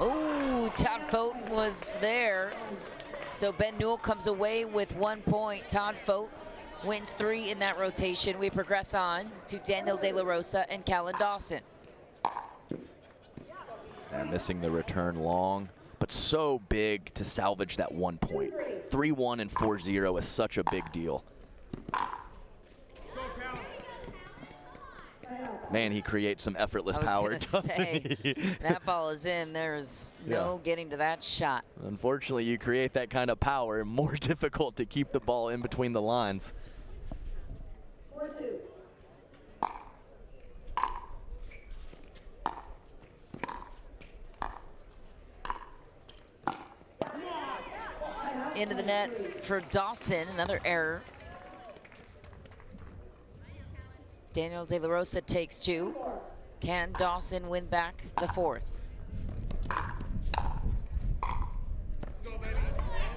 Oh, Todd Fote was there. So Ben Newell comes away with 1 point. Todd Fote wins 3 in that rotation. We progress on to Daniel De La Rosa and Callan Dawson. And missing the return long, but so big to salvage that 1 point. 3-1 and 4-0 is such a big deal. Man, he creates some effortless power, doesn't he? That ball is in. There's no getting to that shot. Unfortunately, you create that kind of power, more difficult to keep the ball in between the lines. 4-2. Into the net for Dawson, another error. Daniel De La Rosa takes 2. Can Dawson win back the 4th?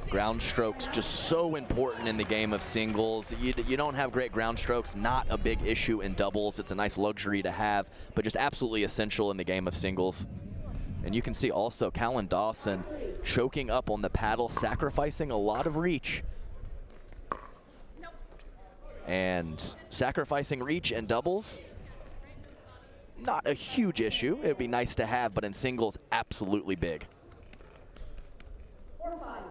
Ground strokes just so important in the game of singles. You don't have great ground strokes, not a big issue in doubles. It's a nice luxury to have, but just absolutely essential in the game of singles. And you can see also Callan Dawson choking up on the paddle, sacrificing a lot of reach. And sacrificing reach in doubles, not a huge issue. It would be nice to have, but in singles, absolutely big. 4-5.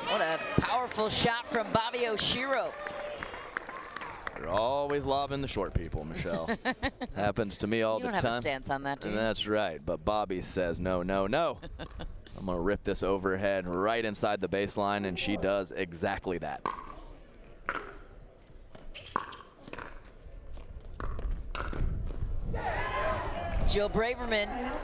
What a powerful shot from Bobby Oshiro. You're always lobbing the short people, Michelle. Happens to me all the time. You don't have a stance on that, do you? That's right, but Bobby says no, no, no. I'm going to rip this overhead right inside the baseline, and she does exactly that. Jill Braverman,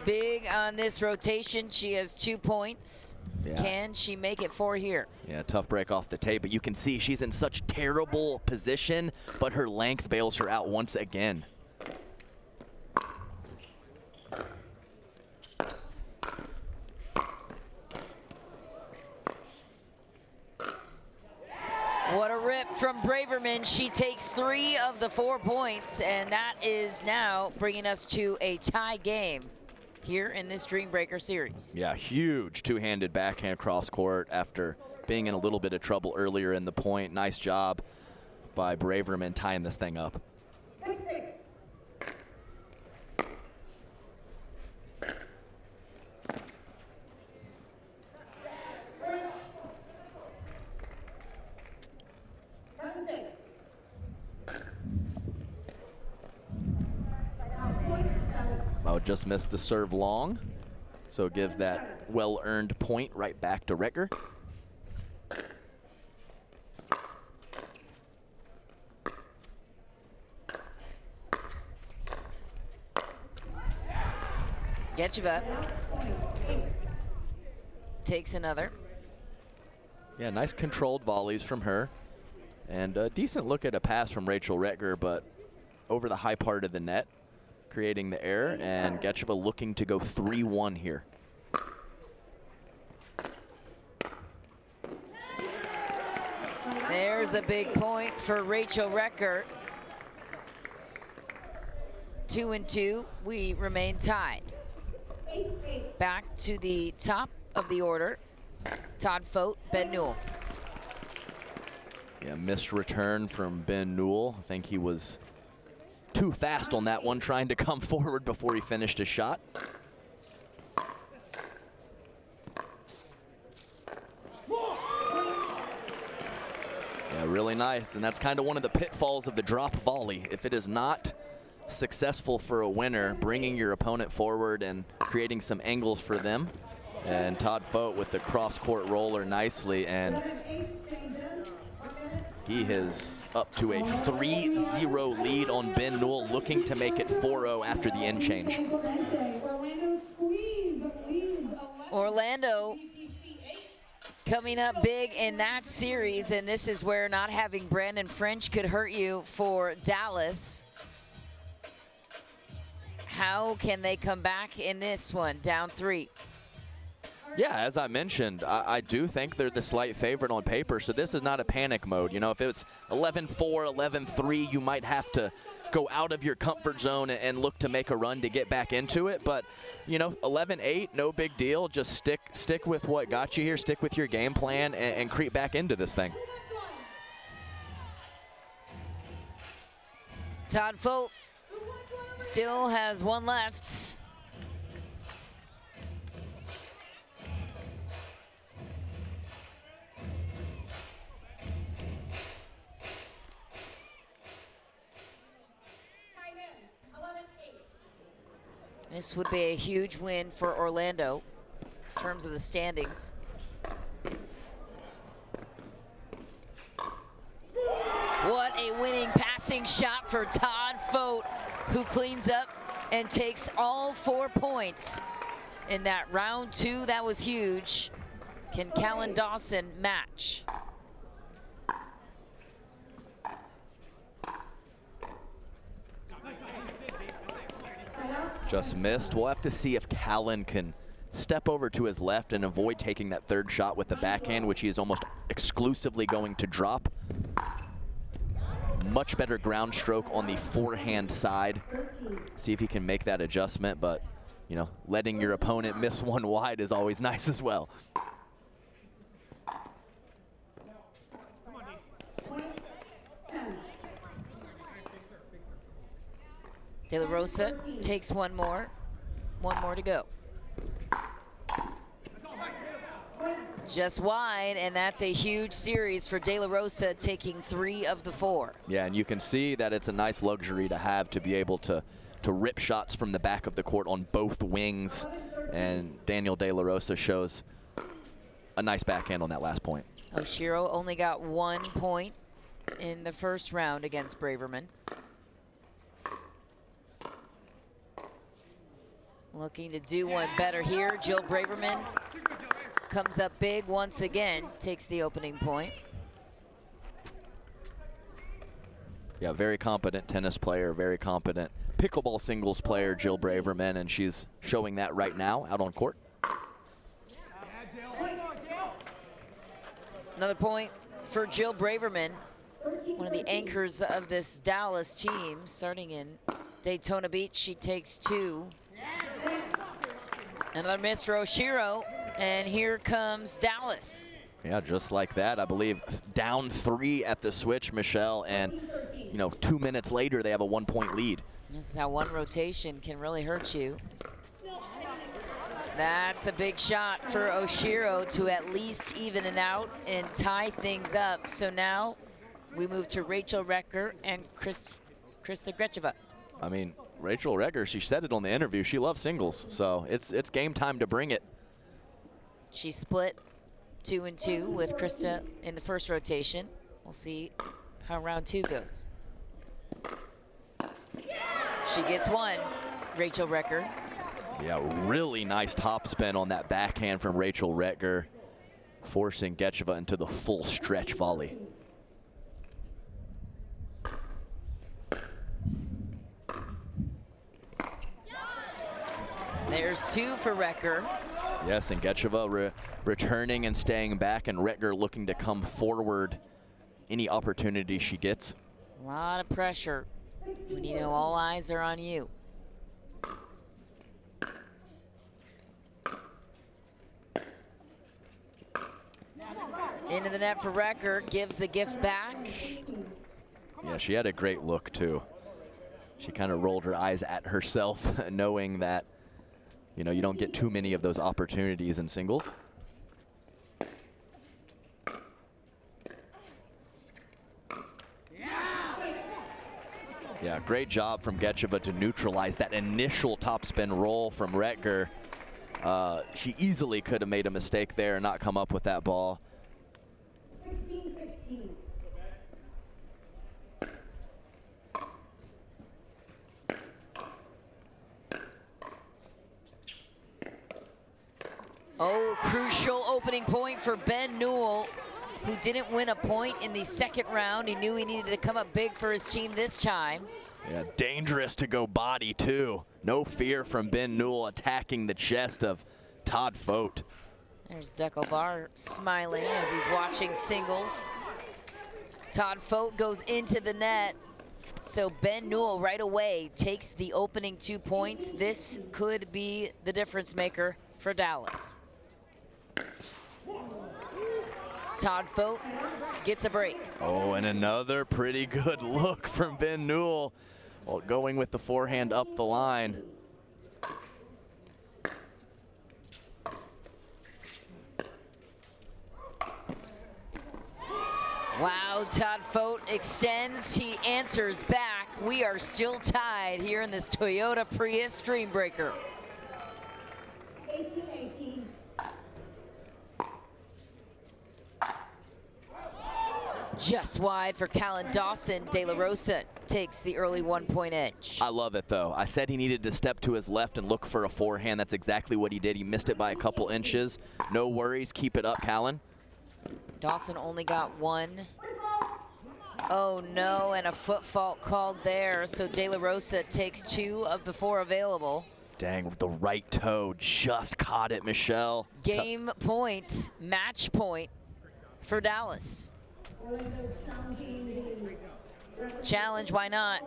big on this rotation. She has 2 points. Yeah. Can she make it 4 here? Yeah, tough break off the tape, but you can see she's in such terrible position, but her length bails her out once again. What a rip from Braverman. She takes 3 of the 4 points, and that is now bringing us to a tie game here in this Dream Breaker series. Yeah, huge two-handed backhand cross court after being in a little bit of trouble earlier in the point. Nice job by Braverman tying this thing up. 6-6. just missed the serve long, so it gives that well-earned point right back to Recker. Getcheva takes another. Yeah, nice controlled volleys from her. And a decent look at a pass from Rachel Recker, but over the high part of the net, creating the error, and Getcheva looking to go 3-1 here. There's a big point for Rachel Recker. 2-2, we remain tied. Back to the top of the order, Todd Fote, Ben Newell. Yeah, missed return from Ben Newell. I think he was too fast on that one, trying to come forward before he finished his shot. Yeah, really nice, and that's kind of one of the pitfalls of the drop volley. If it is not successful for a winner, bringing your opponent forward and creating some angles for them. And Todd Fote with the cross-court roller nicely, and he is up to a 3-0 lead on Ben Newell, looking to make it 4-0 after the end change. Orlando coming up big in that series, and this is where not having Brandon French could hurt you for Dallas. How can they come back in this one, down 3? Yeah, as I mentioned, I do think they're the slight favorite on paper, so this is not a panic mode. You know, if it was 11-4, 11-3, you might have to go out of your comfort zone and look to make a run to get back into it. But, you know, 11-8, no big deal. Just stick with what got you here, stick with your game plan, and creep back into this thing. Todd Fote still has one left. This would be a huge win for Orlando in terms of the standings. What a winning passing shot for Todd Fote, who cleans up and takes all 4 points in that round 2. That was huge. Can Callan Dawson match? Just missed. We'll have to see if Callan can step over to his left and avoid taking that third shot with the backhand, which he is almost exclusively going to drop. Much better ground stroke on the forehand side. See if he can make that adjustment, but, you know, letting your opponent miss one wide is always nice as well. De La Rosa takes one more to go. Just wide, and that's a huge series for De La Rosa, taking 3 of the 4. Yeah, and you can see that it's a nice luxury to have, to be able to rip shots from the back of the court on both wings, and Daniel De La Rosa shows a nice backhand on that last point. Oshiro only got 1 point in the first round against Braverman. Looking to do one better here. Jill Braverman comes up big once again, takes the opening point. Yeah, very competent tennis player, very competent pickleball singles player, Jill Braverman, and she's showing that right now out on court. Another point for Jill Braverman, one of the anchors of this Dallas team, starting in Daytona Beach. She takes 2. Another miss for Oshiro, and here comes Dallas. Yeah, just like that. I believe down 3 at the switch, Michelle, and, you know, 2 minutes later they have a 1-point lead. This is how one rotation can really hurt you. That's a big shot for Oshiro to at least even it out and tie things up. So now we move to Rachel Recker and Krista Grecheva. I mean, Rachel Regger, she said it on the interview, she loves singles, so it's game time to bring it. She split 2-2 with Krista in the first rotation. We'll see how round 2 goes. She gets one, Rachel Regger. Yeah, really nice top spin on that backhand from Rachel Regger, forcing Gecheva into the full stretch volley. There's 2 for Regger. Yes, and Gecheva returning and staying back, and Regger looking to come forward any opportunity she gets. A lot of pressure when you know all eyes are on you. Into the net for Regger, gives the gift back. Yeah, she had a great look too. She kind of rolled her eyes at herself, knowing that, you know, you don't get too many of those opportunities in singles. Yeah, great job from Gecheva to neutralize that initial topspin roll from Regger. She easily could have made a mistake there and not come up with that ball. 16-16. Oh, crucial opening point for Ben Newell, who didn't win a point in the second round. He knew he needed to come up big for his team this time. Yeah, dangerous to go body too. No fear from Ben Newell attacking the chest of Todd Fote. There's Deco Bar smiling as he's watching singles. Todd Fote goes into the net. So Ben Newell right away takes the opening 2 points. This could be the difference maker for Dallas. Todd Fote gets a break. Oh, and another pretty good look from Ben Newell, while going with the forehand up the line. Wow, Todd Fote extends, he answers back. We are still tied here in this Toyota Prius Dreambreaker. 18-18. Just wide for Callan Dawson. De La Rosa takes the early 1 point edge. I love it though. I said he needed to step to his left and look for a forehand. That's exactly what he did. He missed it by a couple inches. No worries, keep it up, Callan. Dawson only got one. Oh no, and a foot fault called there. So De La Rosa takes 2 of the 4 available. Dang, the right toe just caught it, Michelle. Game point, match point for Dallas. Challenge, why not?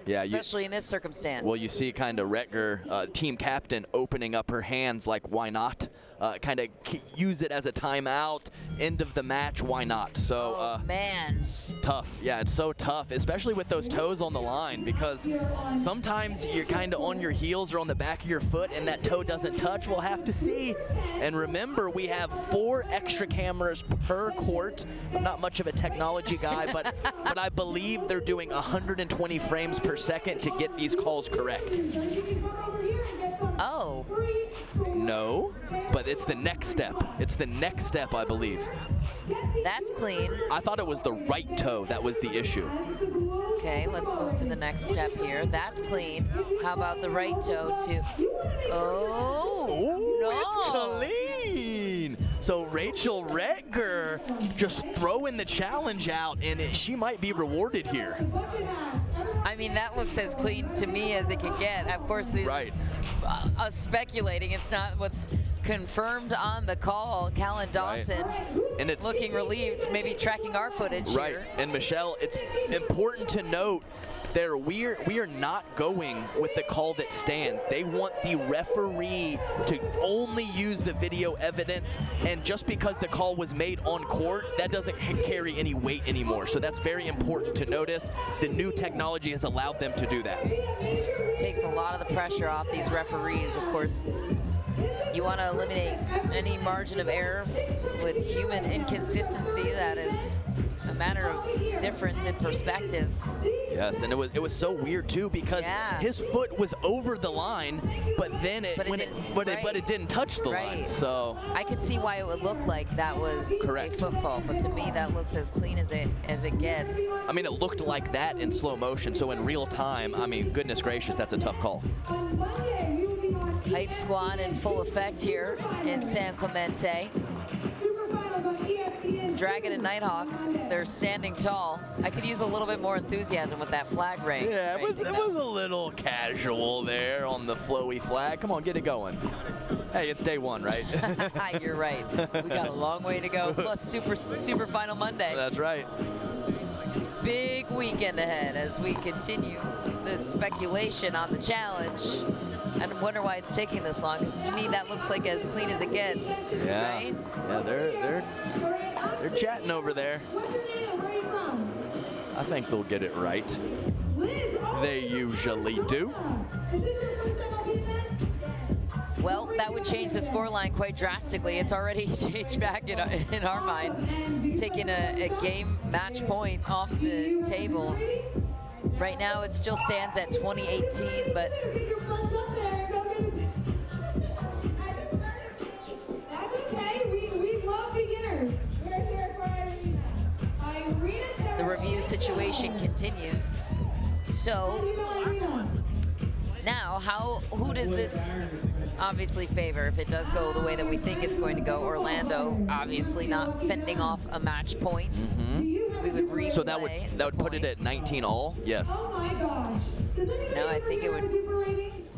Yeah, especially in this circumstance. Well, you see kind of Regger, team captain, opening up her hands like, why not? Kind of use it as a timeout, end of the match, why not? So, man. Tough. Yeah, it's so tough, especially with those toes on the line, because sometimes you're kind of on your heels or on the back of your foot and that toe doesn't touch. We'll have to see. And remember, we have 4 extra cameras per court. I'm not much of a technology guy, but I believe they're doing 120 frames per second to get these calls correct. Oh. No, but it's the next step. It's the next step, I believe. That's clean. I thought it was the right toe that was the issue. Okay, let's move to the next step here. That's clean. How about the right toe too? Oh, it's clean. So Rachel Regger just throwing the challenge out, and she might be rewarded here. I mean, that looks as clean to me as it can get. Of course, this is us speculating. It's not what's confirmed on the call. Callan Dawson and it's looking relieved, maybe tracking our footage here. And Michelle, it's important to note there we are not going with the call that stands. They want the referee to only use the video evidence, and just because the call was made on court, that doesn't carry any weight anymore. So that's very important to notice. The new technology has allowed them to do that. Takes a lot of the pressure off these referees. Of course, You want to eliminate any margin of error with human inconsistency. That is a matter of difference in perspective. Yes, and it was so weird too because his foot was over the line, but then it didn't touch the line. So I could see why it would look like that was a foot fault, but to me that looks as clean as it gets. I mean, it looked like that in slow motion. So in real time, I mean, goodness gracious, that's a tough call. Hype squad in full effect here in San Clemente. Dragon and Nighthawk, they're standing tall. I could use a little bit more enthusiasm with that flag ring. Yeah, it was a little casual there on the flowy flag. Come on, get it going. Hey, it's day one, right? You're right. We got a long way to go, plus super final Monday. That's right. Big weekend ahead as we continue this speculation on the challenge. And I wonder why it's taking this long, because to me that looks like as clean as it gets. Yeah, right? Yeah, they're chatting over there. I think they'll get it right. They usually do. Well, that would change the scoreline quite drastically. It's already changed back in our mind, taking a game match point off the table. Right now, it still stands at 20-18, but the review situation continues. So now, who does this obviously favor if it does go the way that we think it's going to go? Orlando obviously not fending off a match point. We would replay. So that would put it at 19 all. Yes. No, I think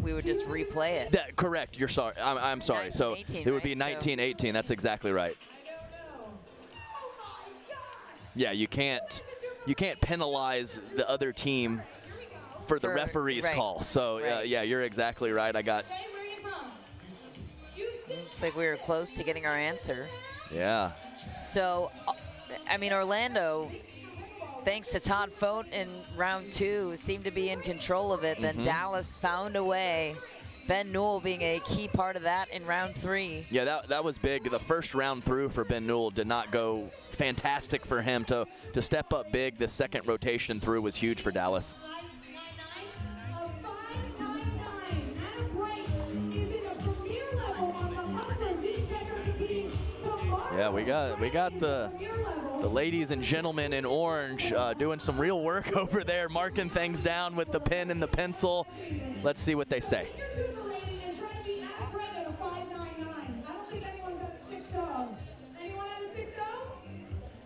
we would just replay it. Correct. You're sorry. I'm sorry. So it would be 19-18. That's exactly right. Yeah, you can't penalize the other team for the referee's call. So yeah, you're exactly right. Looks like we were close to getting our answer. Yeah. So, I mean, Orlando, thanks to Todd Fote in round 2, seemed to be in control of it. Then Dallas found a way. Ben Newell being a key part of that in round 3. Yeah, that was big. The first round through for Ben Newell did not go fantastic for him. To step up big, the second rotation through was huge for Dallas. Yeah, we got the ladies and gentlemen in orange doing some real work over there, marking things down with the pen and the pencil. Let's see what they say.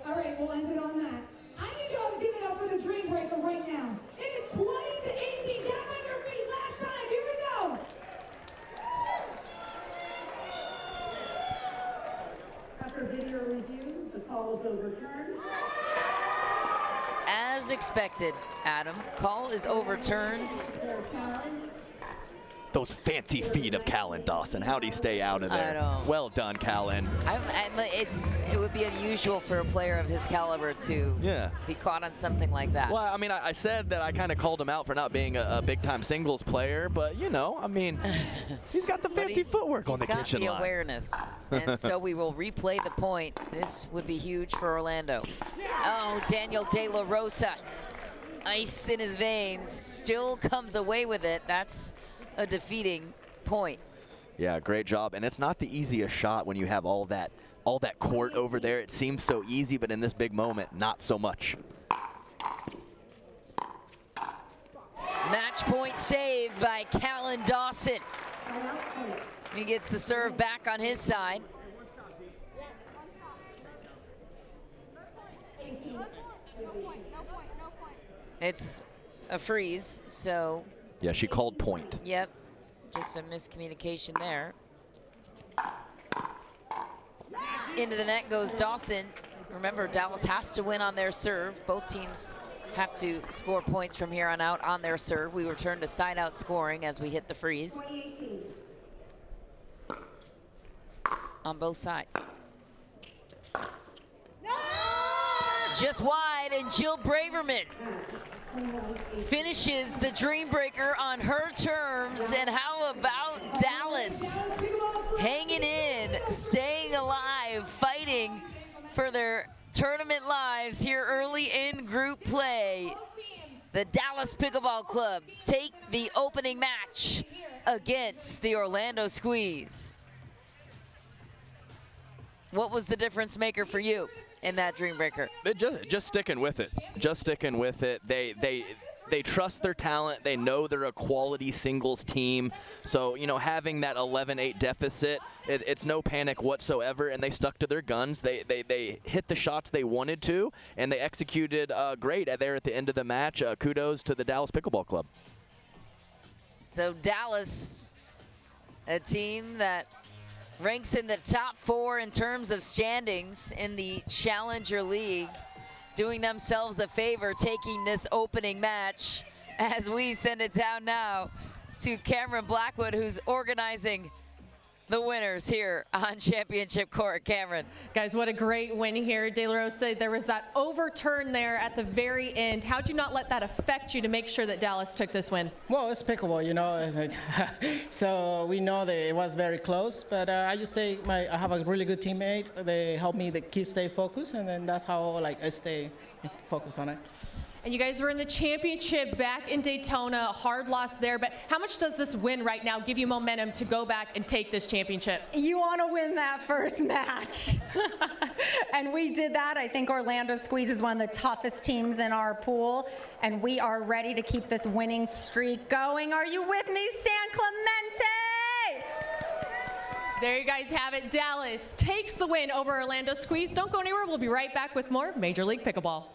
All right, we'll end it on that. I need y'all to give it up for the Dream Breaker right now. It is 20-18. Get up on your feet. Last time. Here we go. After video review, the call is overturned. As expected, Adam, call is overturned. Those fancy feet of Callan Dawson. How'd he stay out of there? I know. Well done, Callan. It would be unusual for a player of his caliber to be caught on something like that. Well, I mean, I said that I kind of called him out for not being a big-time singles player, but, you know, I mean, he's got the fancy footwork on the kitchen line. He's got the awareness, and so we will replay the point. This would be huge for Orlando. Oh, Daniel De La Rosa, ice in his veins, still comes away with it. That's a defeating point. Yeah, great job. And it's not the easiest shot when you have all that court over there. It seems so easy, but in this big moment, not so much. Match point saved by Callan Dawson. He gets the serve back on his side. It's a freeze, so. Yeah, she called point. Yep, just a miscommunication there. Into the net goes Dawson. Remember, Dallas has to win on their serve. Both teams have to score points from here on out on their serve. We return to side-out scoring as we hit the freeze on both sides. Just wide, and Jill Braverman finishes the Dream Breaker on her terms. And how about Dallas hanging in, staying alive, fighting for their tournament lives here early in group play. The Dallas Pickleball Club take the opening match against the Orlando Squeeze. What was the difference maker for you in that Dream Breaker? Just sticking with it. Just sticking with it. They trust their talent. They know they're a quality singles team. So, you know, having that 11-8 deficit, it's no panic whatsoever, and they stuck to their guns. They hit the shots they wanted to, and they executed great there at the end of the match. Kudos to the Dallas Pickleball Club. So Dallas, a team that ranks in the top 4 in terms of standings in the Challenger League, doing themselves a favor, taking this opening match as we send it down now to Cameron Blackwood, who's organizing the winners here on Championship Court. Cameron. Guys, what a great win here. De La Rosa, there was that overturn there at the very end. How'd you not let that affect you to make sure that Dallas took this win? Well, it's pickleball, you know. So we know that it was very close, but I have a really good teammate. They help me to stay focused, and then that's how I stay focused on it. And you guys were in the championship back in Daytona, a hard loss there, but how much does this win right now give you momentum to go back and take this championship? You want to win that first match. And we did that. I think Orlando Squeeze is one of the toughest teams in our pool, and we are ready to keep this winning streak going. Are you with me, San Clemente? There you guys have it. Dallas takes the win over Orlando Squeeze. Don't go anywhere. We'll be right back with more Major League Pickleball.